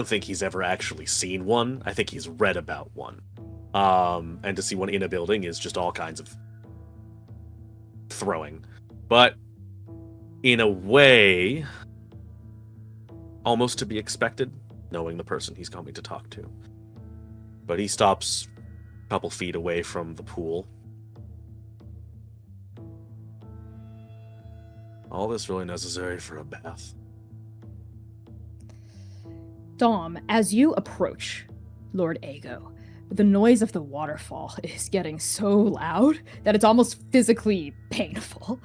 think he's ever actually seen one. I think he's read about one. And to see one in a building is just all kinds of throwing. But in a way, almost to be expected, knowing the person he's coming to talk to. But he stops a couple feet away from the pool. All this really necessary for a bath? Dom, as you approach Lord Ego, the noise of the waterfall is getting so loud that it's almost physically painful.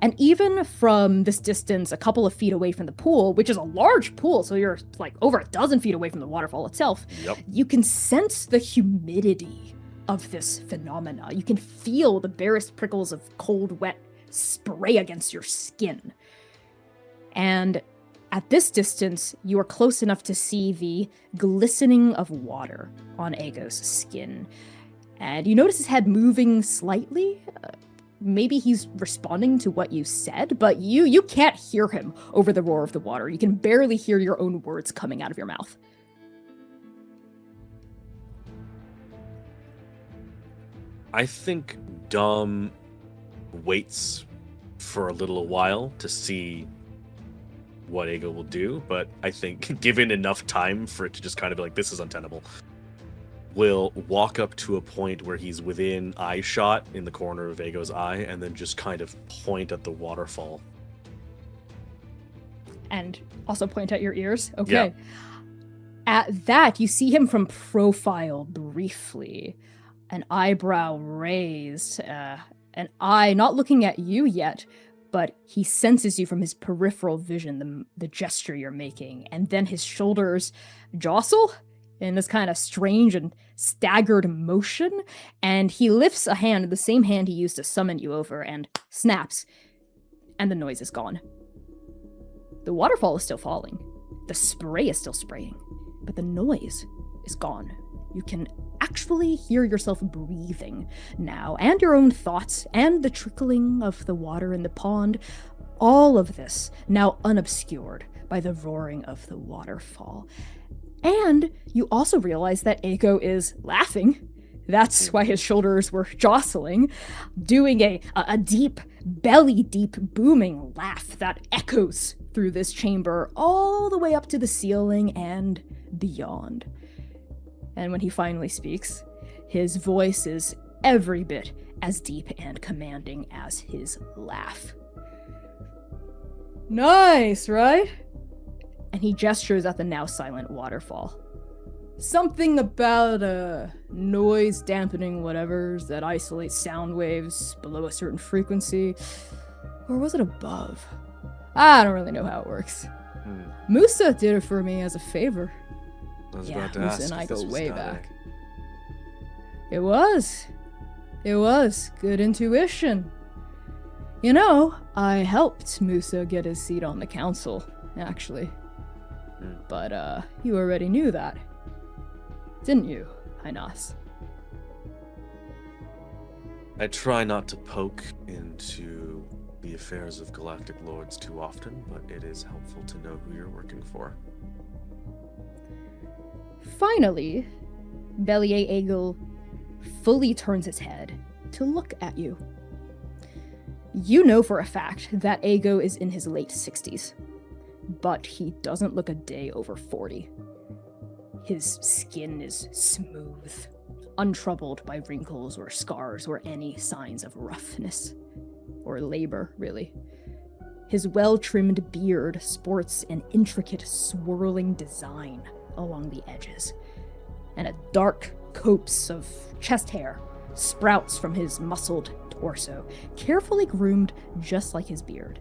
And even from this distance, a couple of feet away from the pool, which is a large pool, so you're like over a dozen feet away from the waterfall itself, Yep. You can sense the humidity of this phenomena. You can feel the barest prickles of cold, wet spray against your skin. And at this distance, you are close enough to see the glistening of water on Ego's skin. And you notice his head moving slightly. Maybe he's responding to what you said, but you can't hear him over the roar of the water. You can barely hear your own words coming out of your mouth. I think Dom waits for a little while to see what Ego will do, but I think given enough time for it to just kind of be like, this is untenable, will walk up to a point where he's within eye shot in the corner of Ego's eye and then just kind of point at the waterfall. And also point at your ears? Okay. Yeah. At that, you see him from profile briefly, an eyebrow raised, an eye not looking at you yet, but he senses you from his peripheral vision, the gesture you're making, and then his shoulders jostle in this kind of strange and staggered motion, and he lifts a hand, the same hand he used to summon you over, and snaps, and the noise is gone. The waterfall is still falling. The spray is still spraying, but the noise is gone. You can actually hear yourself breathing now, and your own thoughts, and the trickling of the water in the pond. All of this now unobscured by the roaring of the waterfall. And you also realize that Ego is laughing. That's why his shoulders were jostling, doing a deep, belly-deep, booming laugh that echoes through this chamber all the way up to the ceiling and beyond. And when he finally speaks, his voice is every bit as deep and commanding as his laugh. Nice, right? And he gestures at the now silent waterfall. Something about noise dampening whatevers that isolates sound waves below a certain frequency. Or was it above? I don't really know how it works. Musa did it for me as a favor. I was Yeah, about to Musa ask and I if go this was way Dade. back. It was. Good intuition. You know, I helped Musa get his seat on the council, actually. But, you already knew that. Didn't you, Hynas? I try not to poke into the affairs of Galactic Lords too often, but it is helpful to know who you're working for. Finally, Bellier Egel fully turns his head to look at you. You know for a fact that Ego is in his late 60s, but he doesn't look a day over 40. His skin is smooth, untroubled by wrinkles or scars or any signs of roughness. Or labor, really. His well-trimmed beard sports an intricate swirling design along the edges, and a dark copse of chest hair sprouts from his muscled torso, carefully groomed just like his beard.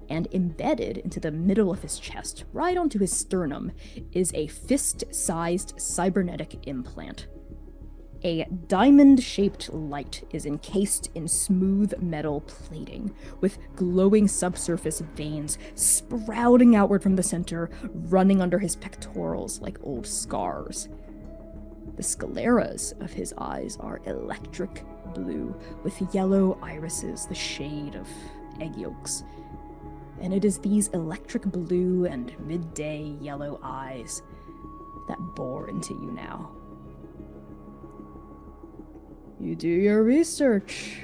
And embedded into the middle of his chest, right onto his sternum, is a fist-sized cybernetic implant. A diamond-shaped light is encased in smooth metal plating, with glowing subsurface veins sprouting outward from the center, running under his pectorals like old scars. The scleras of his eyes are electric blue, with yellow irises the shade of egg yolks. And it is these electric blue and midday yellow eyes that bore into you now. You do your research.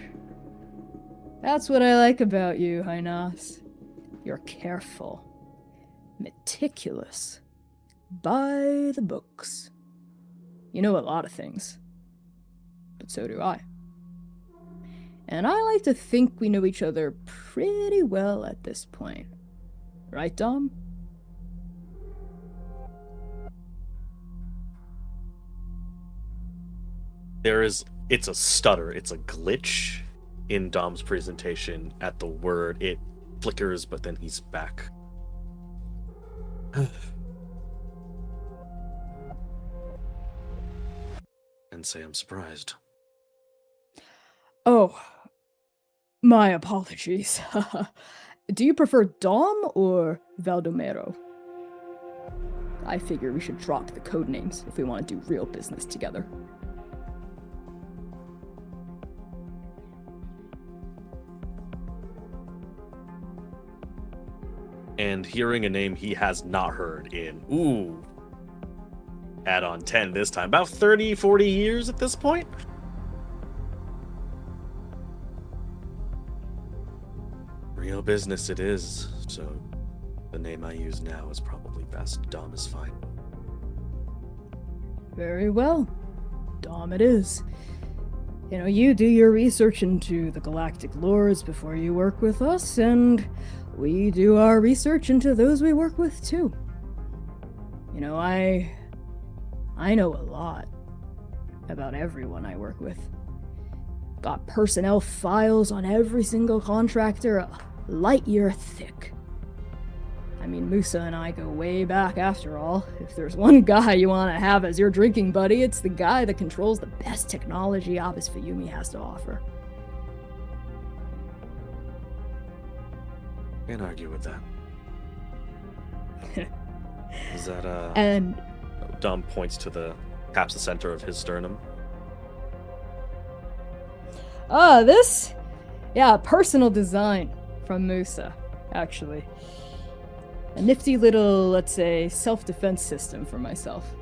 That's what I like about you, Hynas. You're careful, meticulous, by the books. You know a lot of things, but so do I. And I like to think we know each other pretty well at this point. Right, Dom? It's a stutter, it's a glitch in Dom's presentation at the word. It flickers, but then he's back. And say I'm surprised. Oh, my apologies. Do you prefer Dom or Valdomero? I figure we should drop the code names if we want to do real business together. And hearing a name he has not heard in, add on 10 this time, about 30, 40 years at this point. Real business it is, so the name I use now is probably best. Dom is fine. Very well. Dom it is. You know, you do your research into the Galactic Lords before you work with us, and we do our research into those we work with, too. You know, I know a lot about everyone I work with. Got personnel files on every single contractor, a light year thick. I mean, Musa and I go way back after all. If there's one guy you want to have as your drinking buddy, it's the guy that controls the best technology Abbas Fayumi has to offer. Can't argue with that. Is that, And Dom points to the caps the center of his sternum. This? Yeah, personal design from Musa, actually. A nifty little, let's say, self-defense system for myself.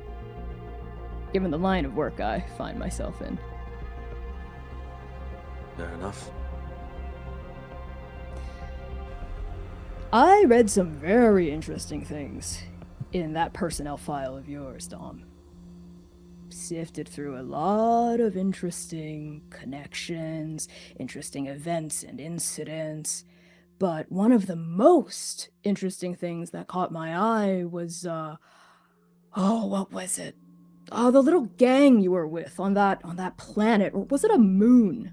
Given the line of work I find myself in. Fair enough. I read some very interesting things in that personnel file of yours, Dom. Sifted through a lot of interesting connections, interesting events and incidents, but one of the most interesting things that caught my eye was, what was it? Oh, the little gang you were with on that planet, or was it a moon?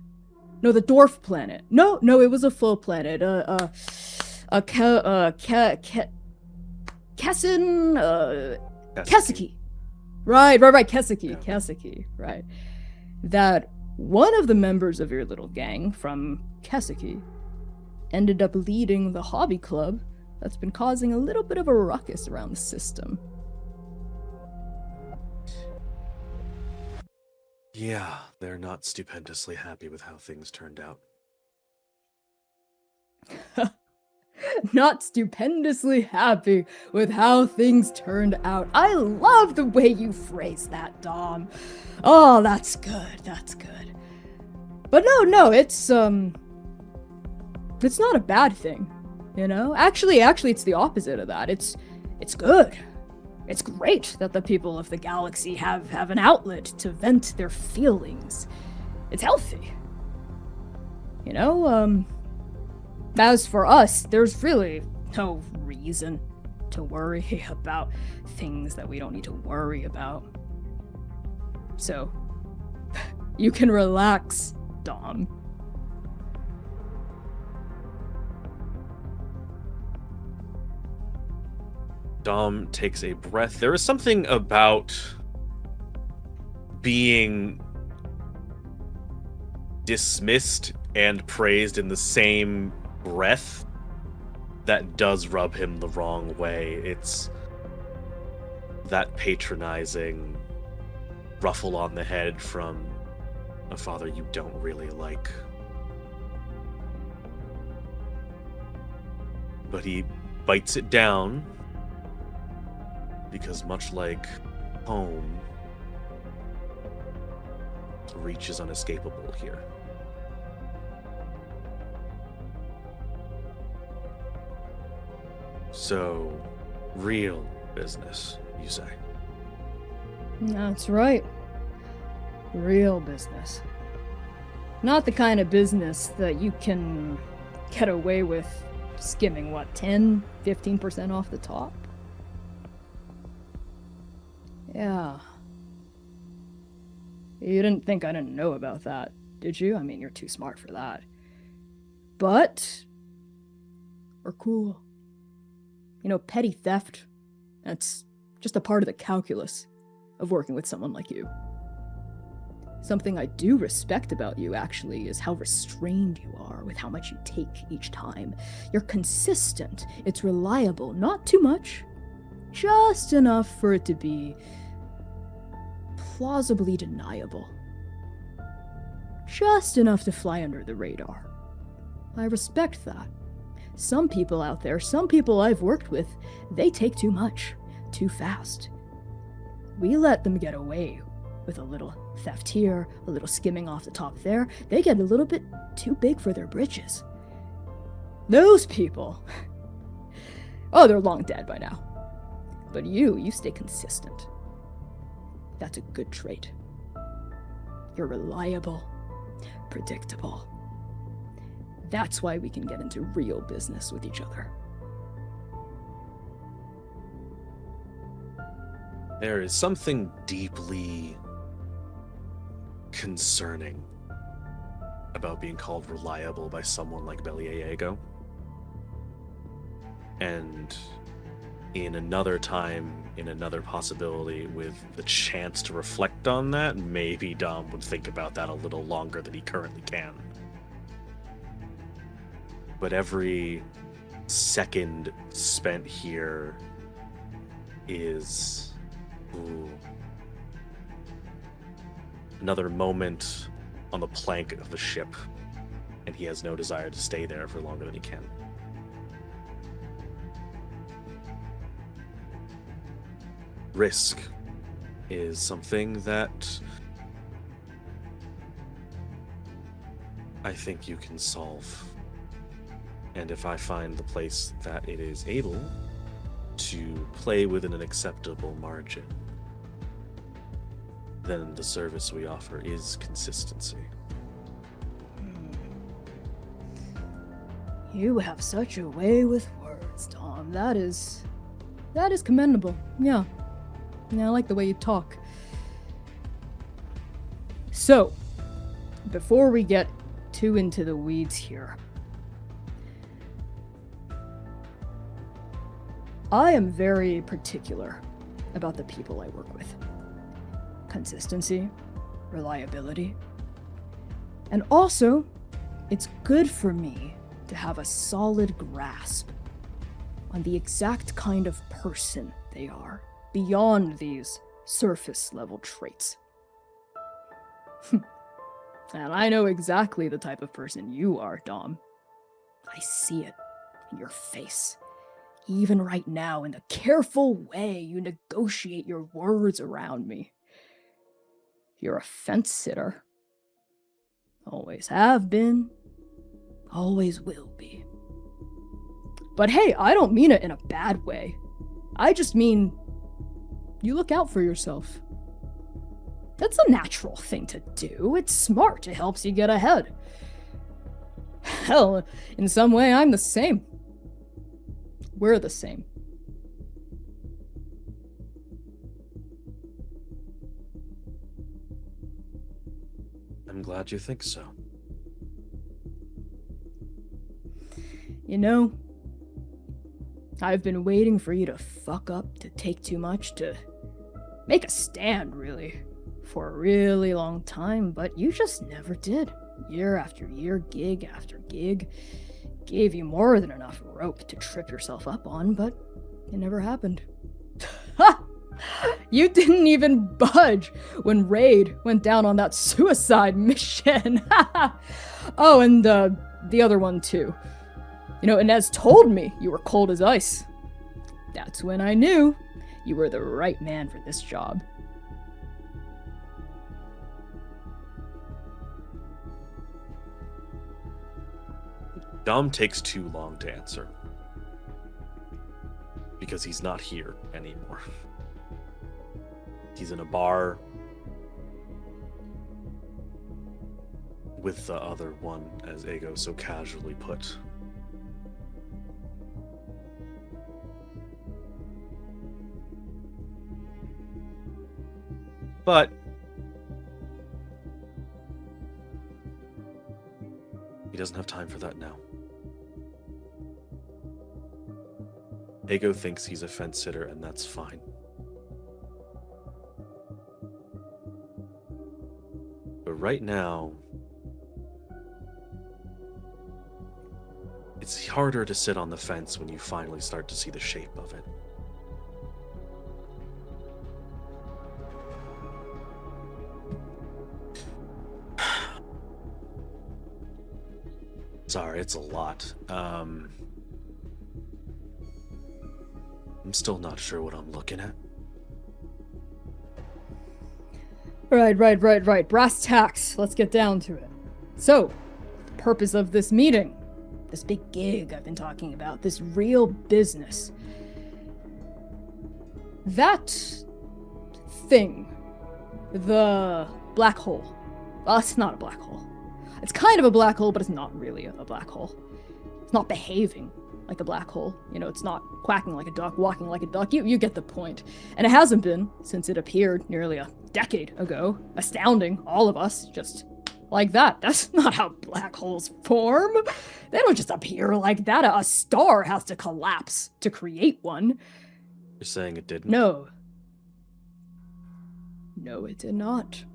No, the dwarf planet. No, it was a full planet. Kesiki. Right, Kesiki, right. That one of the members of your little gang from Kesiki ended up leading the hobby club that's been causing a little bit of a ruckus around the system. Yeah, they're not stupendously happy with how things turned out. Not stupendously happy with how things turned out. I love the way you phrase that, Dom. Oh, that's good. That's good. But no, it's not a bad thing, you know? Actually, it's the opposite of that. It's good. It's great that the people of the galaxy have an outlet to vent their feelings. It's healthy. You know, as for us, there's really no reason to worry about things that we don't need to worry about. So, you can relax, Dom. Dom takes a breath. There is something about being dismissed and praised in the same breath that does rub him the wrong way. It's that patronizing ruffle on the head from a father you don't really like. But he bites it down because, much like home, reach is unescapable here. So, real business, you say? That's right. Real business. Not the kind of business that you can get away with skimming, 10, 15% off the top? Yeah. You didn't think I didn't know about that, did you? I mean, you're too smart for that. But we're cool. You know, petty theft, that's just a part of the calculus of working with someone like you. Something I do respect about you, actually, is how restrained you are with how much you take each time. You're consistent, it's reliable, not too much, just enough for it to be plausibly deniable. Just enough to fly under the radar. I respect that. Some people out there, some people I've worked with, they take too much, too fast. We let them get away with a little theft here, a little skimming off the top there. They get a little bit too big for their britches. Those people, oh, they're long dead by now. But you stay consistent. That's a good trait. You're reliable, predictable. That's why we can get into real business with each other. There is something deeply concerning about being called reliable by someone like Beliaego. And in another time, in another possibility, with the chance to reflect on that, maybe Dom would think about that a little longer than he currently can. But every second spent here is another moment on the plank of the ship, and he has no desire to stay there for longer than he can. Risk is something that I think you can solve. And if I find the place that it is able to play within an acceptable margin, then the service we offer is consistency. You have such a way with words, Tom. That is commendable. Yeah, I like the way you talk. So, before we get too into the weeds here, I am very particular about the people I work with. Consistency, reliability, and also, it's good for me to have a solid grasp on the exact kind of person they are, beyond these surface-level traits. And I know exactly the type of person you are, Dom. I see it in your face. Even right now, in the careful way you negotiate your words around me. You're a fence-sitter. Always have been. Always will be. But hey, I don't mean it in a bad way. I just mean you look out for yourself. That's a natural thing to do. It's smart. It helps you get ahead. Hell, in some way, I'm the same. We're the same. I'm glad you think so. You know, I've been waiting for you to fuck up, to take too much, to make a stand, really, for a really long time, but you just never did. Year after year, gig after gig. Gave you more than enough rope to trip yourself up on, but it never happened. Ha! You didn't even budge when Raid went down on that suicide mission. Oh, and the other one too. You know, Inez told me you were cold as ice. That's when I knew you were the right man for this job. Dom takes too long to answer. Because he's not here anymore. He's in a bar with the other one, as Ego so casually put. But he doesn't have time for that now. Ego thinks he's a fence sitter, and that's fine. But right now, it's harder to sit on the fence when you finally start to see the shape of it. Sorry, it's a lot. I'm still not sure what I'm looking at. Right. Brass tacks. Let's get down to it. So, the purpose of this meeting, this big gig I've been talking about, this real business. That thing, the black hole. Well, it's not a black hole. It's kind of a black hole, but it's not really a black hole. It's not behaving like a black hole. You know, it's not quacking like a duck, walking like a duck. You get the point. And it hasn't been since it appeared nearly a decade ago. Astounding, all of us, just like that. That's not how black holes form. They don't just appear like that. A star has to collapse to create one. You're saying it didn't? No, it did not.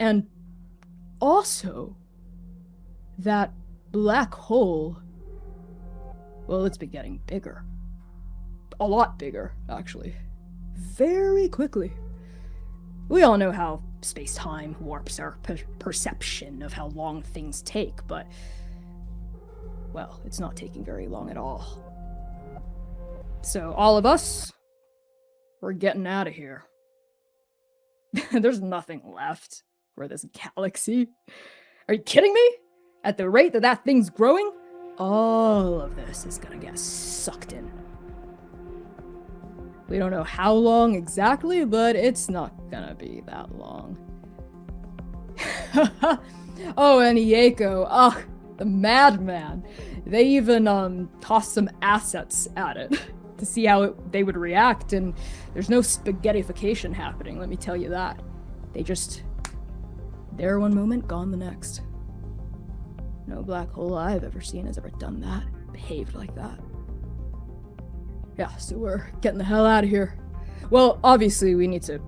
And also, that black hole, well, it's been getting bigger. A lot bigger, actually. Very quickly. We all know how space-time warps our perception of how long things take, but, well, it's not taking very long at all. So, all of us, we're getting out of here. There's nothing left for this galaxy. Are you kidding me? At the rate that thing's growing, all of this is gonna get sucked in. We don't know how long exactly, but it's not gonna be that long. Oh, and Ieko, the madman. They even tossed some assets at it to see how they would react, and there's no spaghettification happening, let me tell you that. They just, there one moment, gone the next. No black hole I've ever seen has ever done that, behaved like that. Yeah, so we're getting the hell out of here. Well, obviously we need to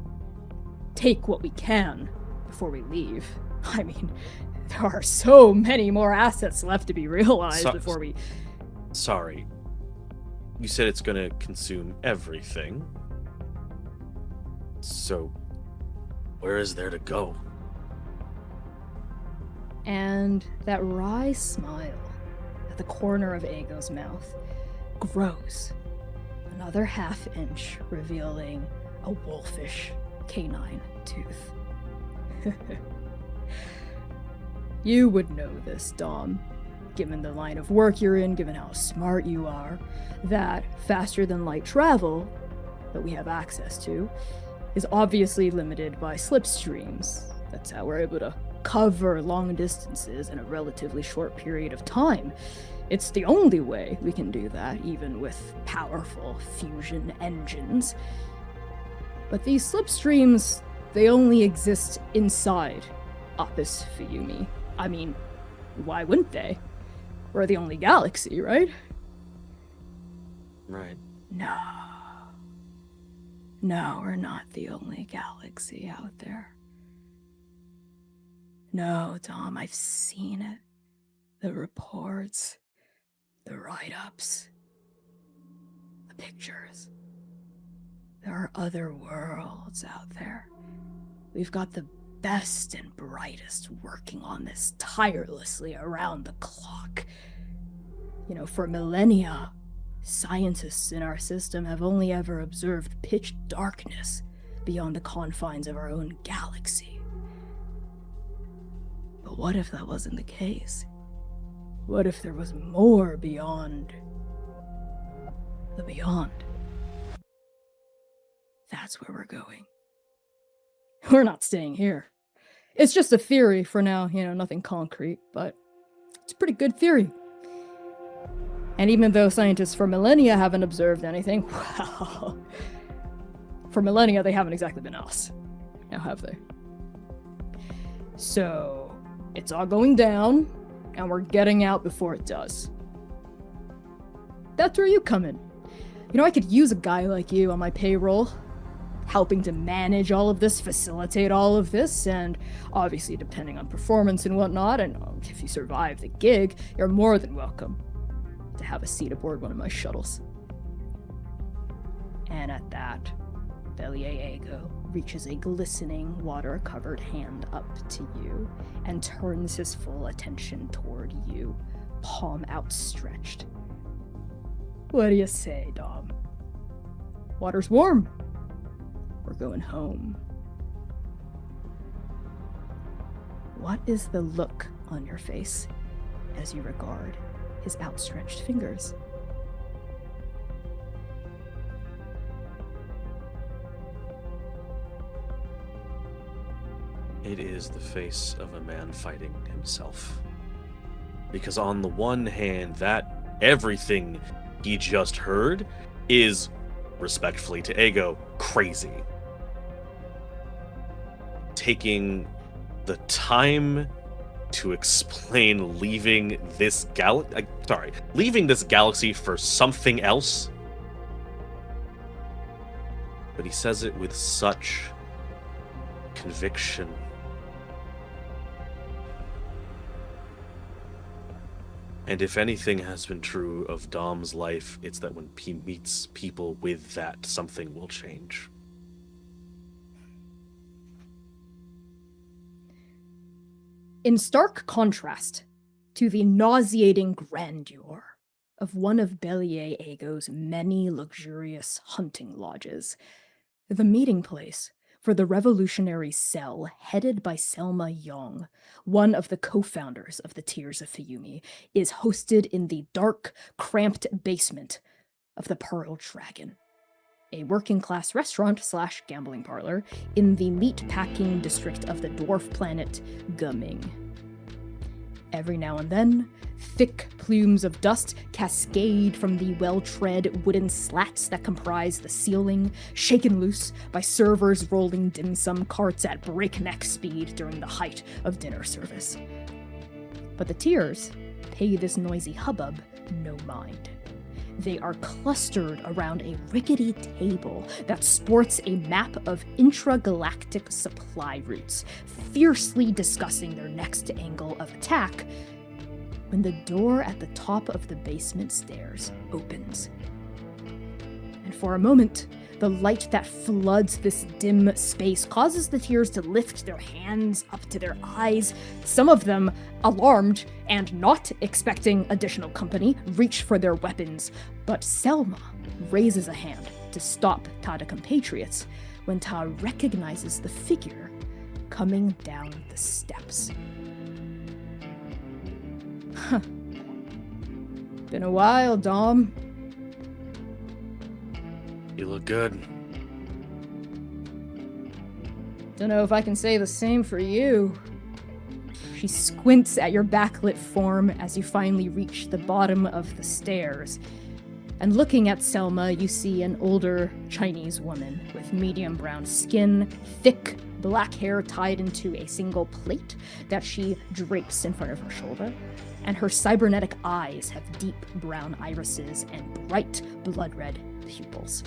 take what we can before we leave. I mean, there are so many more assets left to be realized before we... Sorry. You said it's gonna consume everything. So, where is there to go? And that wry smile at the corner of Aego's mouth grows another half-inch, revealing a wolfish canine tooth. You would know this, Dom, given the line of work you're in, given how smart you are, that faster-than-light travel that we have access to is obviously limited by slipstreams. That's how we're able to cover long distances in a relatively short period of time. It's the only way we can do that, even with powerful fusion engines. But these slipstreams, they only exist inside Apis Fiumi. I mean, why wouldn't they? We're the only galaxy, right? Right. No. No, we're not the only galaxy out there. No, Dom, I've seen it. The reports, the write-ups, the pictures. There are other worlds out there. We've got the best and brightest working on this tirelessly around the clock. You know, for millennia, scientists in our system have only ever observed pitch darkness beyond the confines of our own galaxy. But what if that wasn't the case? What if there was more beyond the beyond? That's where we're going. We're not staying here. It's just a theory for now, you know, nothing concrete, but it's a pretty good theory. And even though scientists for millennia haven't observed anything, well, for millennia they haven't exactly been us. Now have they? So, it's all going down, and we're getting out before it does. That's where you come in. You know, I could use a guy like you on my payroll, helping to manage all of this, facilitate all of this, and obviously depending on performance and whatnot, and if you survive the gig, you're more than welcome to have a seat aboard one of my shuttles. And at that, Bellier Ego reaches a glistening, water-covered hand up to you and turns his full attention toward you, palm outstretched. What do you say, Dom? Water's warm. We're going home. What is the look on your face as you regard his outstretched fingers? It is the face of a man fighting himself. Because on the one hand, that everything he just heard is, respectfully to Ego, crazy. Taking the time to explain leaving this galaxy for something else. But he says it with such conviction. And if anything has been true of Dom's life, it's that when he meets people with that, something will change. In stark contrast to the nauseating grandeur of one of Bellier Ego's many luxurious hunting lodges, the meeting place for the revolutionary cell headed by Selma Young, one of the co-founders of the Tears of Fiumi, is hosted in the dark, cramped basement of the Pearl Dragon, a working-class restaurant/gambling parlor in the meat-packing district of the dwarf planet Gumming. Every now and then, thick plumes of dust cascade from the well-tread wooden slats that comprise the ceiling, shaken loose by servers rolling dim sum carts at breakneck speed during the height of dinner service. But the Tears pay this noisy hubbub no mind. They are clustered around a rickety table that sports a map of intragalactic supply routes, fiercely discussing their next angle of attack, when the door at the top of the basement stairs opens, and for a moment, the light that floods this dim space causes the tears to lift their hands up to their eyes. Some of them, alarmed and not expecting additional company, reach for their weapons, but Selma raises a hand to stop Ta the compatriots when Ta recognizes the figure coming down the steps. Huh. Been a while, Dom. You look good. Don't know if I can say the same for you. She squints at your backlit form as you finally reach the bottom of the stairs. And looking at Selma, you see an older Chinese woman with medium brown skin, thick black hair tied into a single plait that she drapes in front of her shoulder. And her cybernetic eyes have deep brown irises and bright blood-red pupils.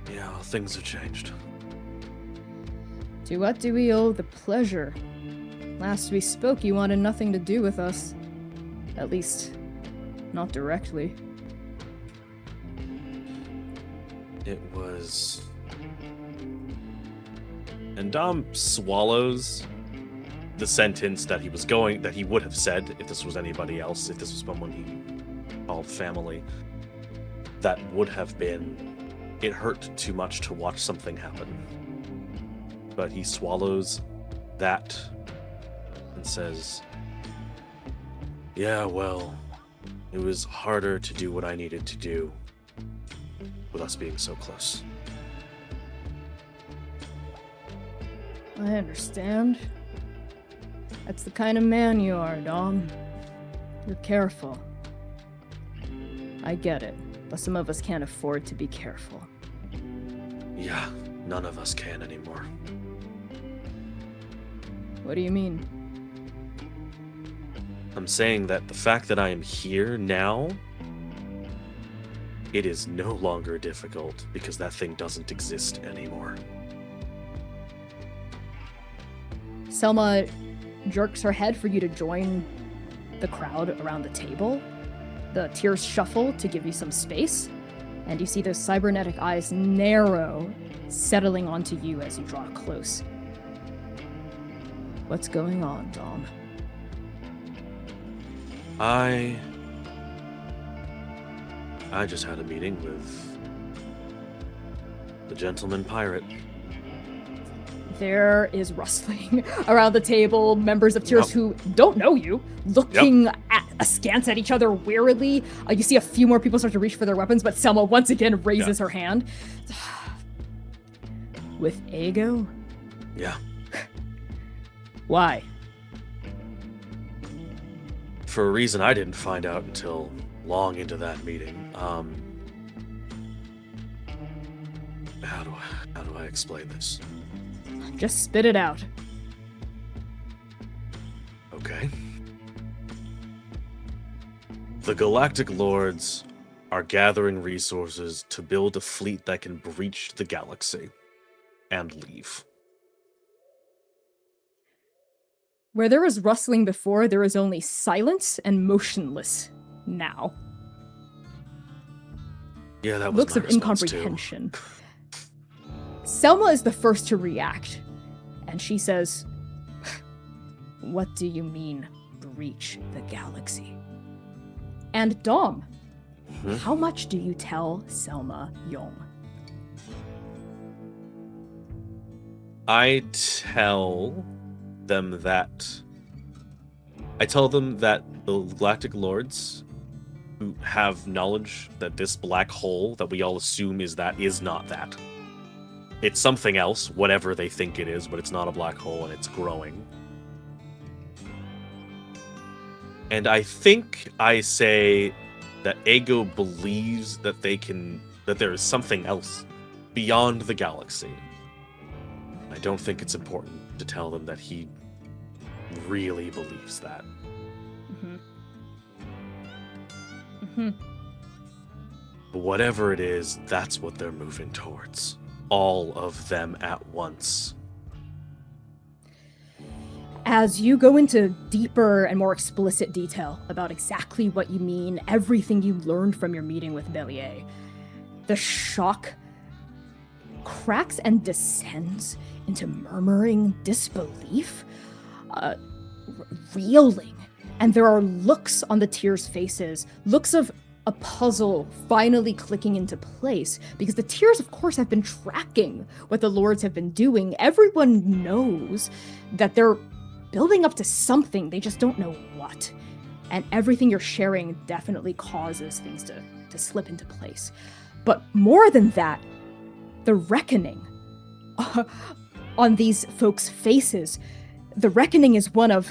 Yeah, well, things have changed. To what do we owe the pleasure? Last we spoke, you wanted nothing to do with us. At least, not directly. It was... And Dom swallows the sentence that he would have said if this was anybody else, if this was someone he called family. That would have been... It hurt too much to watch something happen. But he swallows that and says, yeah, well, it was harder to do what I needed to do with us being so close. I understand. That's the kind of man you are, Dom. You're careful. I get it, but some of us can't afford to be careful. Yeah, none of us can anymore. What do you mean? I'm saying that the fact that I am here now, it is no longer difficult because that thing doesn't exist anymore. Selma jerks her head for you to join the crowd around the table. The tears shuffle to give you some space, and you see those cybernetic eyes narrow, settling onto you as you draw close. What's going on, Dom? I just had a meeting with the gentleman pirate. There is rustling around the table, members of Tears who don't know you, looking askance at each other wearily. You see a few more people start to reach for their weapons, but Selma once again raises her hand. With Ego? Yeah. Why? For a reason I didn't find out until long into that meeting. How do I explain this? Just spit it out. Okay. The Galactic Lords are gathering resources to build a fleet that can breach the galaxy and leave. Where there was rustling before, there is only silence and motionless now. Yeah, that was looks my of response incomprehension. Selma is the first to react, and she says, "What do you mean, breach the galaxy?" And Dom, how much do you tell Selma Yong? I tell them that the Galactic Lords who have knowledge that this black hole that we all assume is not that. It's something else, whatever they think it is, but it's not a black hole and it's growing. And I think I say that Ego believes that there is something else beyond the galaxy. I don't think it's important to tell them that he really believes that. But whatever it is, that's what they're moving towards. All of them at once. as you go into deeper and more explicit detail about exactly what you mean, everything you learned from your meeting with Bellier, the shock cracks and descends into murmuring disbelief, reeling. And there are looks on the Tears' faces, looks of a puzzle finally clicking into place, because the Tears, of course, have been tracking what the Lords have been doing. Everyone knows that they're building up to something, they just don't know what. And everything you're sharing definitely causes things to slip into place. But more than that, the reckoning on these folks' faces, the reckoning is one of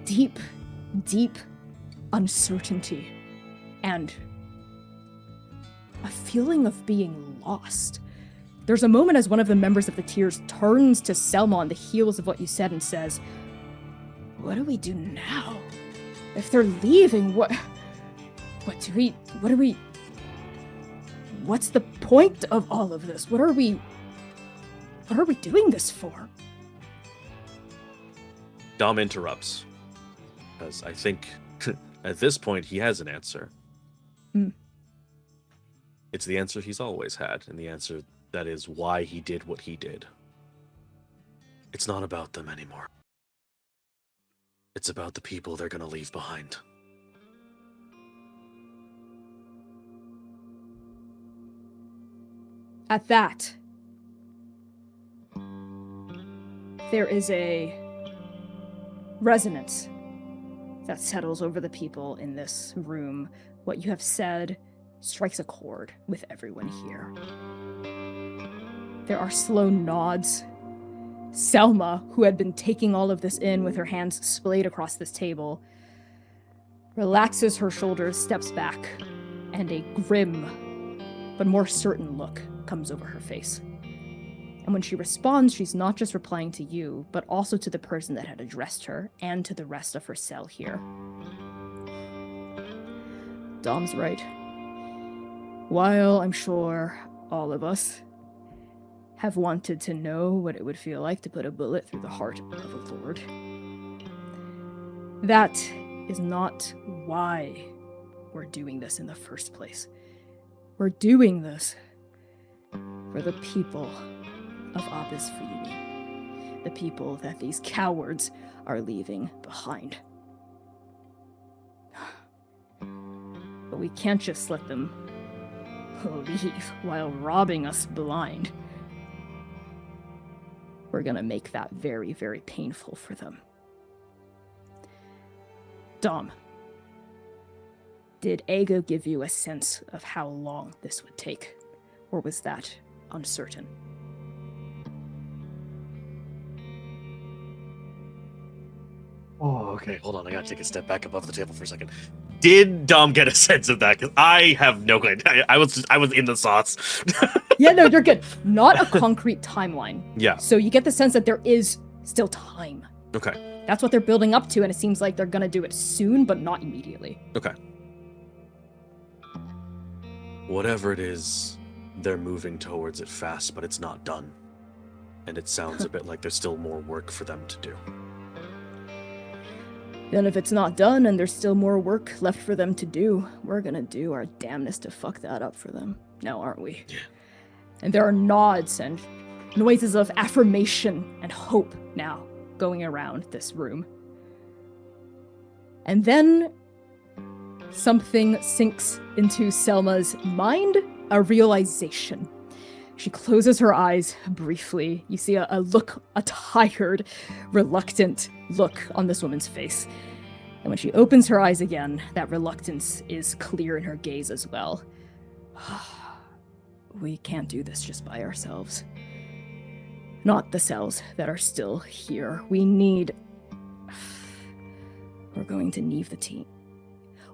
deep, deep uncertainty and a feeling of being lost. There's a moment as one of the members of the Tears turns to Selma on the heels of what you said and says, "What do we do now? If they're leaving, what's the point of all of this? What are we doing this for?" Dom interrupts, because I think at this point he has an answer. It's the answer he's always had, and the answer that is why he did what he did. It's not about them anymore. It's about the people they're gonna leave behind. At that, there is a resonance that settles over the people in this room. What you have said strikes a chord with everyone here. There are slow nods. Selma, who had been taking all of this in with her hands splayed across this table, relaxes her shoulders, steps back, and a grim but more certain look comes over her face. And when she responds, she's not just replying to you, but also to the person that had addressed her and to the rest of her cell here. Dom's right. While I'm sure all of us have wanted to know what it would feel like to put a bullet through the heart of a lord, that is not why we're doing this in the first place. We're doing this for the people of Apis Friuli, the people that these cowards are leaving behind. But we can't just let them leave while robbing us blind. We're gonna make that very, very painful for them. Dom, did Ego give you a sense of how long this would take? Or was that uncertain? Oh, okay, hold on. I gotta take a step back above the table for a second. Did Dom get a sense of that? Because I have no idea. I was in the sauce. Yeah, no, you're good. Not a concrete timeline. Yeah. So you get the sense that there is still time. Okay. That's what they're building up to, and it seems like they're gonna do it soon, but not immediately. Okay. Whatever it is, they're moving towards it fast, but it's not done. And it sounds a bit like there's still more work for them to do. Then if it's not done and there's still more work left for them to do, we're gonna do our damnedest to fuck that up for them. Now, aren't we? Yeah. And there are nods and noises of affirmation and hope now going around this room. And then something sinks into Selma's mind, a realization. She closes her eyes briefly. You see a tired, reluctant look on this woman's face. And when she opens her eyes again, that reluctance is clear in her gaze as well. We can't do this just by ourselves. Not the cells that are still here. We're going to need the team.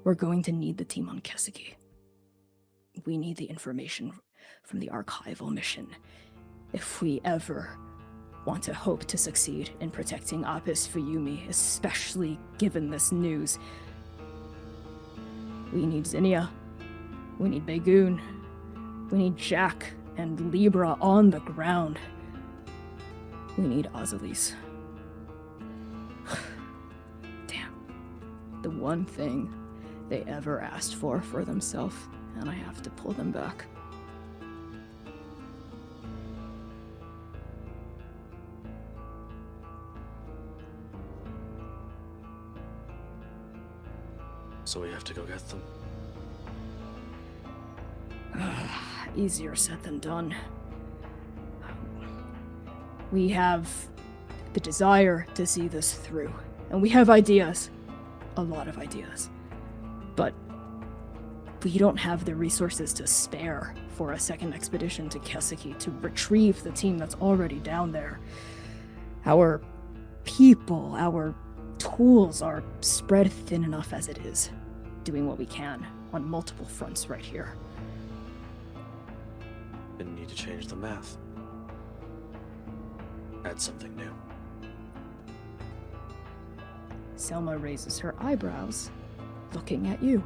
We're going to need the team on Keseki. We need the information from the archival mission if we ever want to hope to succeed in protecting Apis Friuli, especially given this news. We need Zinnia. We need Begoon. We need Jack and Libra on the ground. We need Azalis. The one thing they ever asked for themselves, and I have to pull them back. So we have to go get them. Easier said than done. We have the desire to see this through, and we have ideas. A lot of ideas. But we don't have the resources to spare for a second expedition to Keseki to retrieve the team that's already down there. Our people, our tools are spread thin enough as it is, doing what we can on multiple fronts right here. Didn't need to change the math. Add something new. Selma raises her eyebrows, looking at you.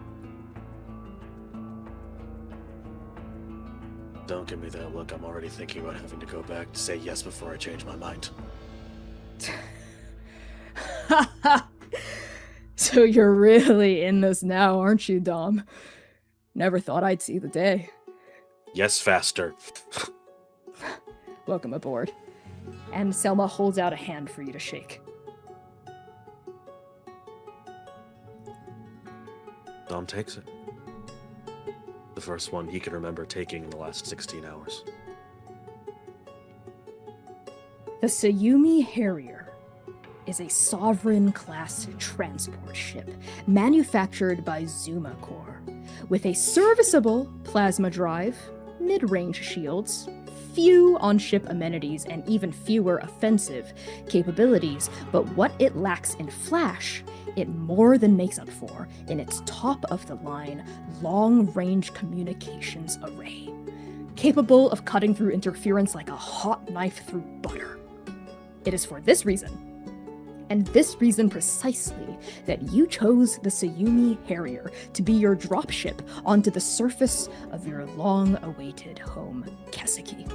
Don't give me that look. I'm already thinking about having to go back to say yes before I change my mind. So you're really in this now, aren't you, Dom? Never thought I'd see the day. Yes, faster. Welcome aboard. And Selma holds out a hand for you to shake. Dom takes it. The first one he can remember taking in the last 16 hours. The Sayumi Harrier is a sovereign-class transport ship manufactured by Zuma Corps, with a serviceable plasma drive, mid-range shields, few on-ship amenities, and even fewer offensive capabilities, but what it lacks in flash, it more than makes up for in its top-of-the-line long-range communications array, capable of cutting through interference like a hot knife through butter. It is for this reason, and this reason precisely, that you chose the Sayumi Harrier to be your dropship onto the surface of your long-awaited home, Keseki.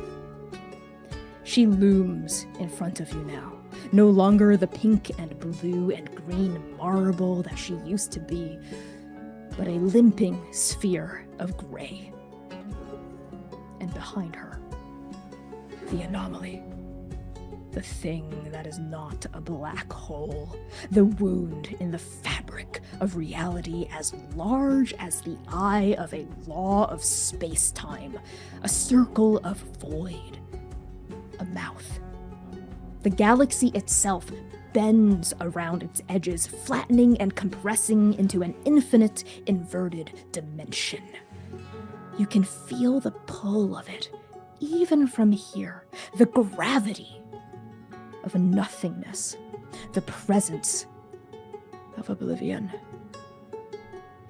She looms in front of you now, no longer the pink and blue and green marble that she used to be, but a limping sphere of gray. And behind her, the anomaly. The thing that is not a black hole, the wound in the fabric of reality as large as the eye of a law of space-time, a circle of void, a mouth. The galaxy itself bends around its edges, flattening and compressing into an infinite inverted dimension. You can feel the pull of it, even from here, the gravity of nothingness, the presence of oblivion.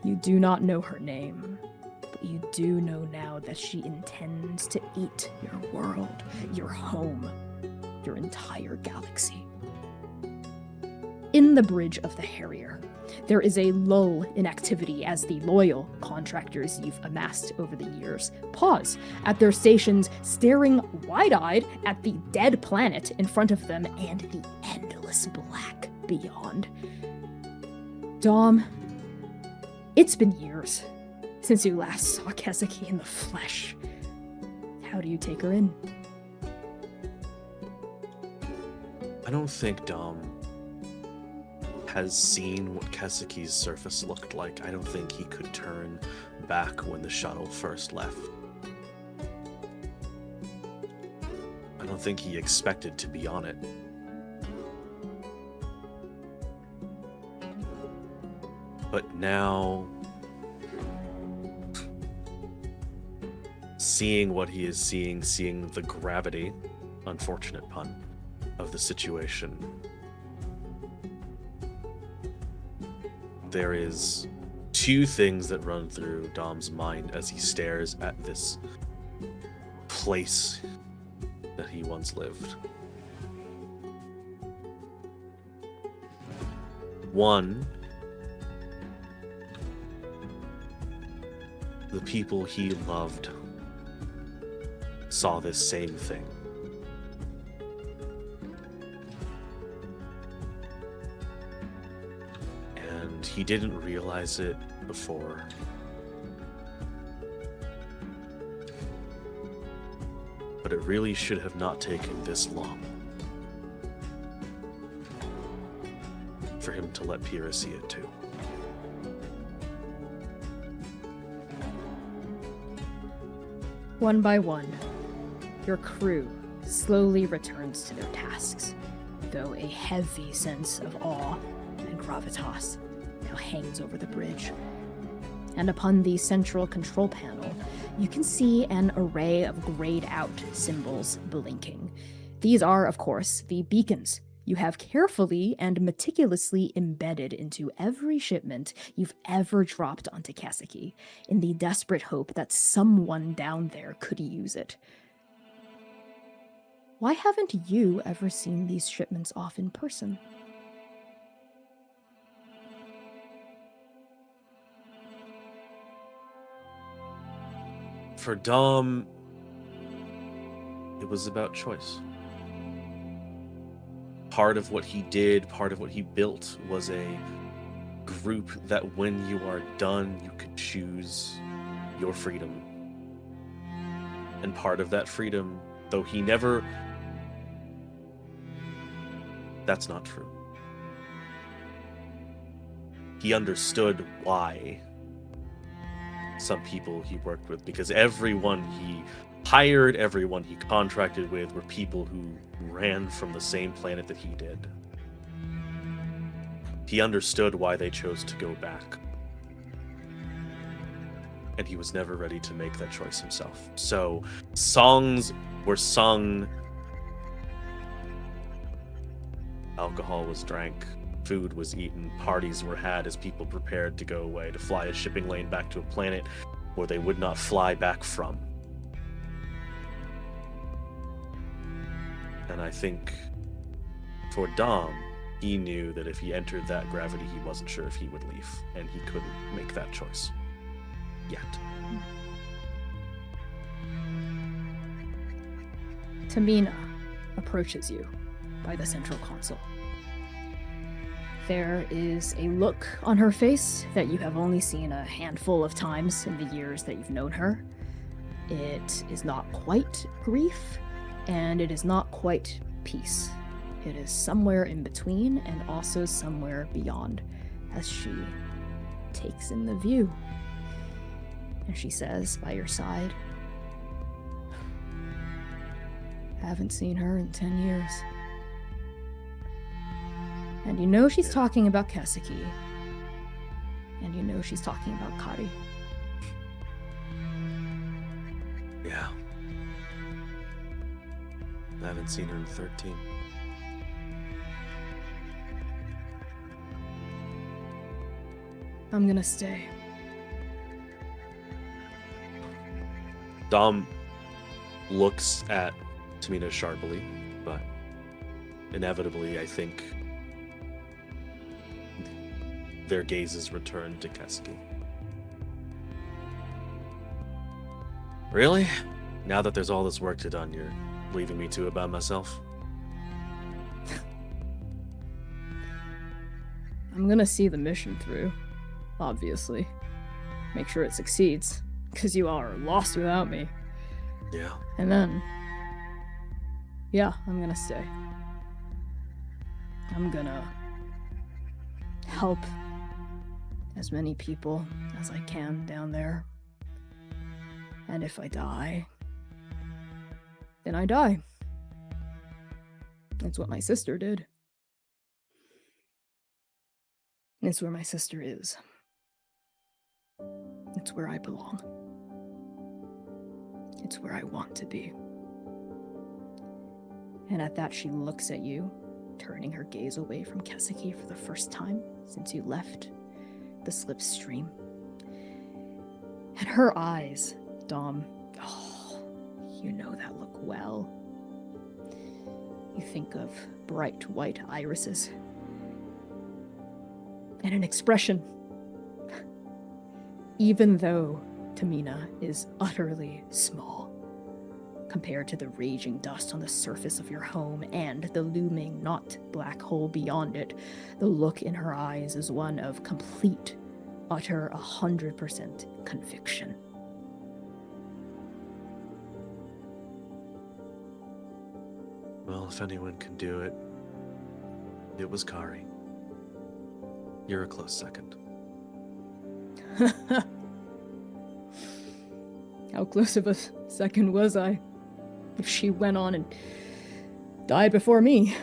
You do not know her name, but you do know now that she intends to eat your world, your home, your entire galaxy. In the bridge of the Harrier, there is a lull in activity as the loyal contractors you've amassed over the years pause at their stations, staring wide-eyed at the dead planet in front of them and the endless black beyond. Dom, it's been years since you last saw Keseki in the flesh. How do you take her in? I don't think Dom has seen what Keseki's surface looked like. I don't think he could turn back when the shuttle first left. I don't think he expected to be on it. But now, seeing what he is seeing the gravity, unfortunate pun, of the situation, there is two things that run through Dom's mind as he stares at this place that he once lived. One, the people he loved saw this same thing. he didn't realize it before. But it really should have not taken this long for him to let Pyrrha see it too. One by one, your crew slowly returns to their tasks, though a heavy sense of awe and gravitas now hangs over the bridge. And upon the central control panel, you can see an array of grayed-out symbols blinking. These are, of course, the beacons you have carefully and meticulously embedded into every shipment you've ever dropped onto Kaseki, in the desperate hope that someone down there could use it. Why haven't you ever seen these shipments off in person? For Dom, it was about choice. Part of what he did, part of what he built was a group that when you are done, you could choose your freedom. And part of that freedom, though he never... That's not true. He understood why some people he worked with, because everyone he hired, everyone he contracted with were people who ran from the same planet that he did. He understood why they chose to go back. And he was never ready to make that choice himself. So songs were sung, alcohol was drank, food was eaten, parties were had as people prepared to go away to fly a shipping lane back to a planet where they would not fly back from. And I think for Dom, he knew that if he entered that gravity, he wasn't sure if he would leave, and he couldn't make that choice yet. Tamina approaches you by the central console. There is a look on her face that you have only seen a handful of times in the years that you've known her. It is not quite grief, and it is not quite peace. It is somewhere in between and also somewhere beyond, as she takes in the view. And she says by your side, "Haven't seen her in 10 years. And you know she's talking about Kaseki. And you know she's talking about Kari." Yeah. I haven't seen her in 13. I'm gonna stay. Dom looks at Tamina sharply, but inevitably, I think their gazes return to Kaseki. Really? Now that there's all this work to done, you're leaving me to it by myself? I'm gonna see the mission through, obviously. Make sure it succeeds, because you all are lost without me. Yeah. And then, yeah, I'm gonna stay. I'm gonna help as many people as I can down there. And if I die, then I die. That's what my sister did. It's where my sister is. It's where I belong. It's where I want to be. And at that, she looks at you, turning her gaze away from Kaseki for the first time since you left the slipstream. And her eyes, Dom, oh, you know that look well. You think of bright white irises. And an expression. Even though Tamina is utterly small compared to the raging dust on the surface of your home and the looming, not black hole beyond it. The look in her eyes is one of complete, utter 100% conviction. Well, if anyone can do it, it was Kari. You're a close second. How close of a second was I? If she went on and died before me.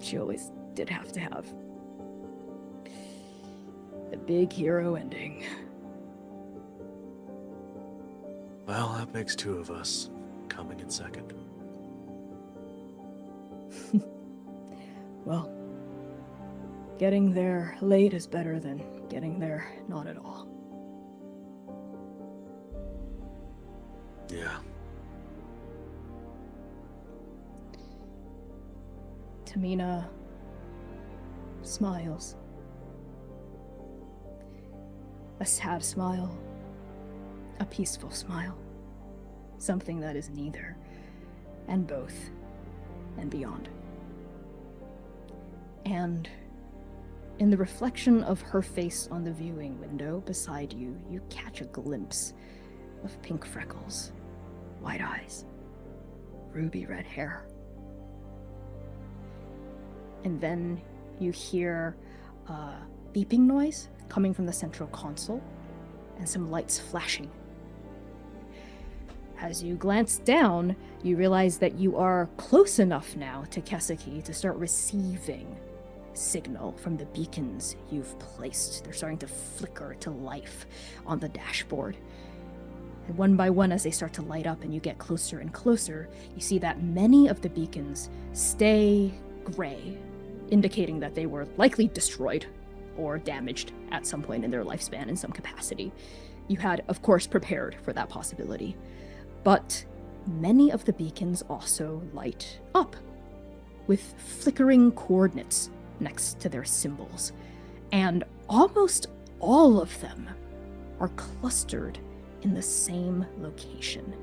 She always did have to have a big hero ending. Well, that makes two of us, coming in second. Well, getting there late is better than getting there not at all. Yeah. Tamina smiles. A sad smile. A peaceful smile. Something that is neither, and both, and beyond. And in the reflection of her face on the viewing window beside you, you catch a glimpse of pink freckles, white eyes, ruby red hair. And then you hear a beeping noise coming from the central console and some lights flashing. As you glance down, you realize that you are close enough now to Kesaki to start receiving signal from the beacons you've placed. They're starting to flicker to life on the dashboard. And one by one, as they start to light up and you get closer and closer, you see that many of the beacons stay gray, indicating that they were likely destroyed or damaged at some point in their lifespan in some capacity. You had, of course, prepared for that possibility. But many of the beacons also light up with flickering coordinates next to their symbols. And almost all of them are clustered in the same location.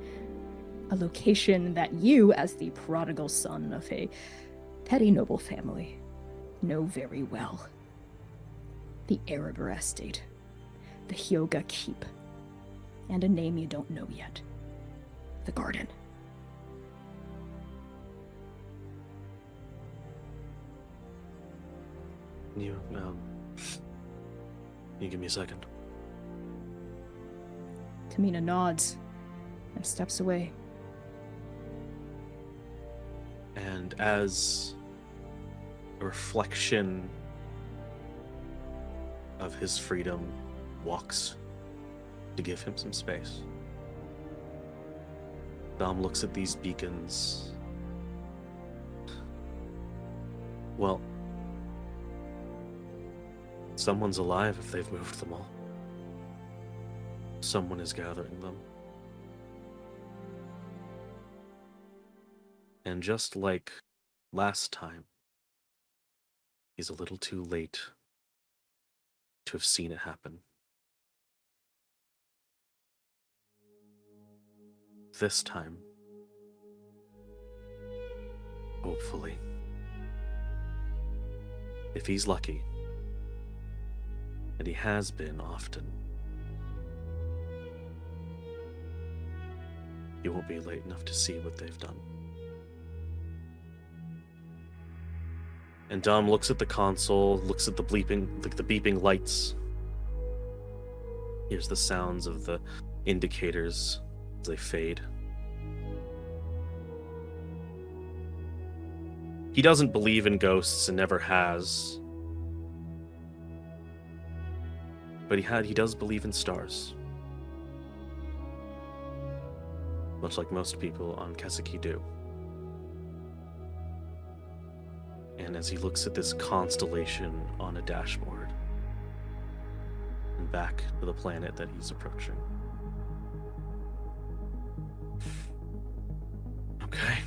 A location that you, as the prodigal son of a petty noble family, know very well. The Erebor Estate, the Hyoga Keep, and a name you don't know yet. The Garden. You give me a second. Tamina nods and steps away. And as a reflection of his freedom walks to give him some space, Dom looks at these beacons. Well, someone's alive if they've moved them all. Someone is gathering them. And just like last time, he's a little too late to have seen it happen. This time, hopefully, if he's lucky, and he has been often, he won't be late enough to see what they've done. And Dom looks at the console, looks at the beeping lights, hears the sounds of the indicators as they fade. He doesn't believe in ghosts and never has. But he does believe in stars. Much like most people on Kesaki do. And as he looks at this constellation on a dashboard and back to the planet that he's approaching. Okay.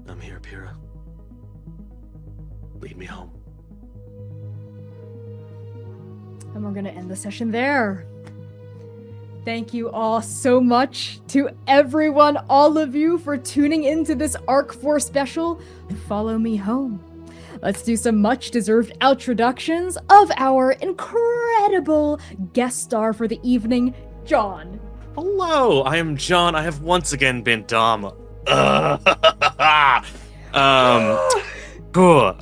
I'm here, Pyrrha. Lead me home. And we're going to end the session there. Thank you all so much to everyone, all of you, for tuning into this Arc 4 special, Follow Me Home. Let's do some much-deserved introductions of our incredible guest star for the evening, John. Hello, I am John. I have once again been Dom. Cool.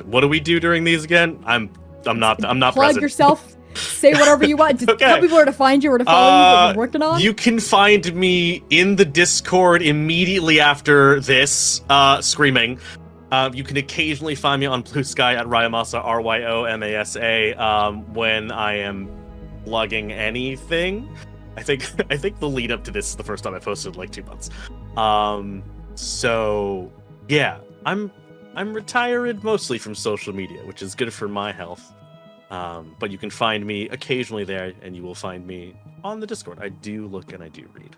What do we do during these again? I'm not Plug present. yourself. Say whatever you want. Just tell people where to find you, where to follow you, what you're working on. You can find me in the Discord immediately after this, screaming. You can occasionally find me on Blue Sky at Ryomasa, Ryomasa, when I am plugging anything. I think the lead up to this is the first time I posted in like 2 months. So yeah, I'm retired mostly from social media, which is good for my health. But you can find me occasionally there, and you will find me on the Discord. I do look and I do read.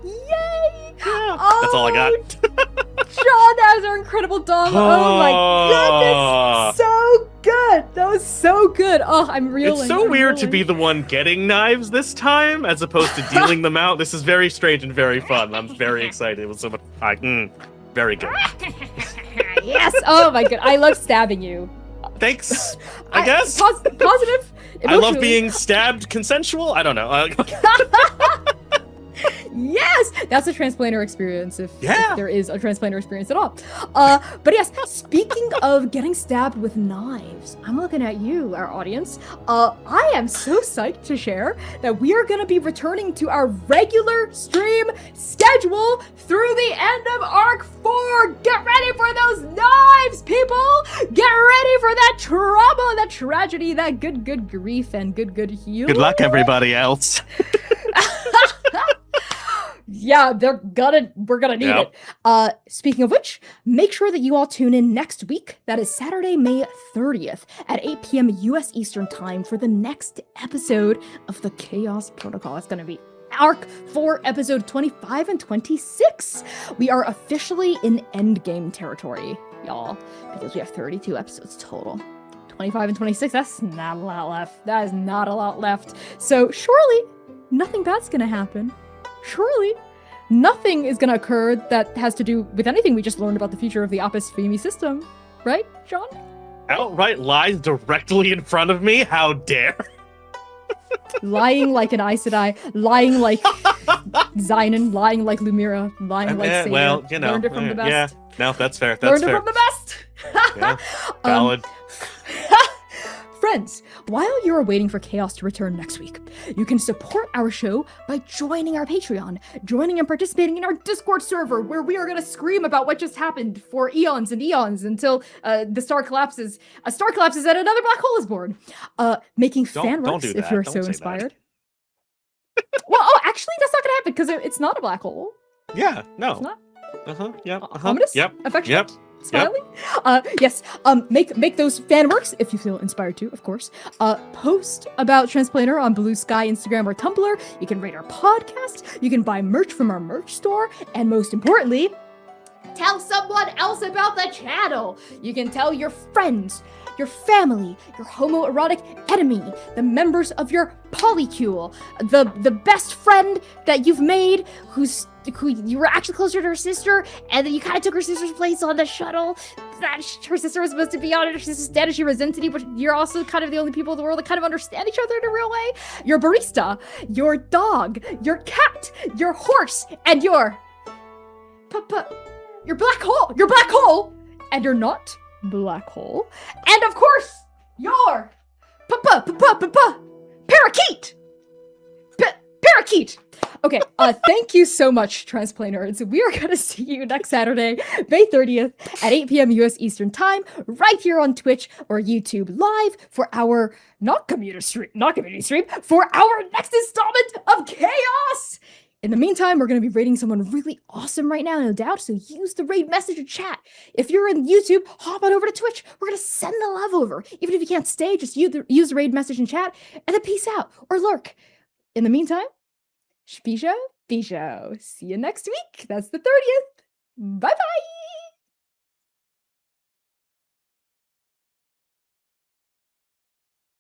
Yay! Yeah, that's all I got. John, that was our incredible Dom. Oh my goodness, so good. That was so good. Oh, I'm reeling. It's so weird to be the one getting knives this time, as opposed to dealing them out. This is very strange and very fun. I'm very excited. It was so much. Very good. Yes. Oh my god, I love stabbing you. Thanks. I guess. Positive. I love being stabbed consensual. I don't know. Yes, that's a transplanter experience if there is a transplanter experience at all. But yes, speaking of getting stabbed with knives, I'm looking at you, our audience. I am so psyched to share that we are going to be returning to our regular stream schedule through the end of Arc 4. Get ready for those knives, people! Get ready for that trauma, that tragedy, that good grief, and good heal. Good luck, everybody else. Yeah, we're gonna need it. Speaking of which, make sure that you all tune in next week. That is Saturday, May 30th at 8 p.m. US Eastern Time for the next episode of the Chaos Protocol. It's gonna be Arc 4, episode 25 and 26. We are officially in endgame territory, y'all, because we have 32 episodes total. 25 and 26, that's not a lot left. That is not a lot left. So surely, nothing bad's gonna happen. Surely, nothing is going to occur that has to do with anything we just learned about the future of the Apis Femi system. Right, John? Outright lies directly in front of me? How dare? Lying like an Aes Sedai, lying like Zynon, lying like Lumira, lying like Saber. Well, you know. Learned it from the best. Yeah, no, that's fair. Learned it from the best. Yeah, valid. Friends, while you're waiting for Chaos to return next week, you can support our show by joining our Patreon, joining and participating in our Discord server, where we are going to scream about what just happened for eons and eons until the star collapses. A star collapses and another black hole is born. Making fan works if you're so inspired. Well, actually, that's not going to happen because it's not a black hole. Yeah, no. It's not. Yep. Ominous? Yep. Affectionate? Yep. Smiley? Yes. Make those fan works if you feel inspired to, of course. Post about Transplanter on Blue Sky, Instagram, or Tumblr. You can rate our podcast. You can buy merch from our merch store. And most importantly, tell someone else about the channel. You can tell your friends, your family, your homoerotic enemy, the members of your polycule, the best friend that you've made who you were actually closer to her sister, and then you kind of took her sister's place on the shuttle. That her sister was supposed to be on it, her sister's dead, and she resented you, but you're also kind of the only people in the world that kind of understand each other in a real way. Your barista, your dog, your cat, your horse, and your black hole, and you're not black hole, and of course, your parakeet. Parakeet! Okay, thank you so much, Transplanters. We are going to see you next Saturday, May 30th at 8 p.m. US Eastern Time, right here on Twitch or YouTube Live for our, not community stream, for our next installment of Chaos! In the meantime, we're going to be rating someone really awesome right now, no doubt, so use the raid message or chat. If you're in YouTube, hop on over to Twitch. We're going to send the love over. Even if you can't stay, just use the raid message and chat, and then peace out, or lurk. In the meantime, Bisho. See you next week. That's the 30th. Bye-bye.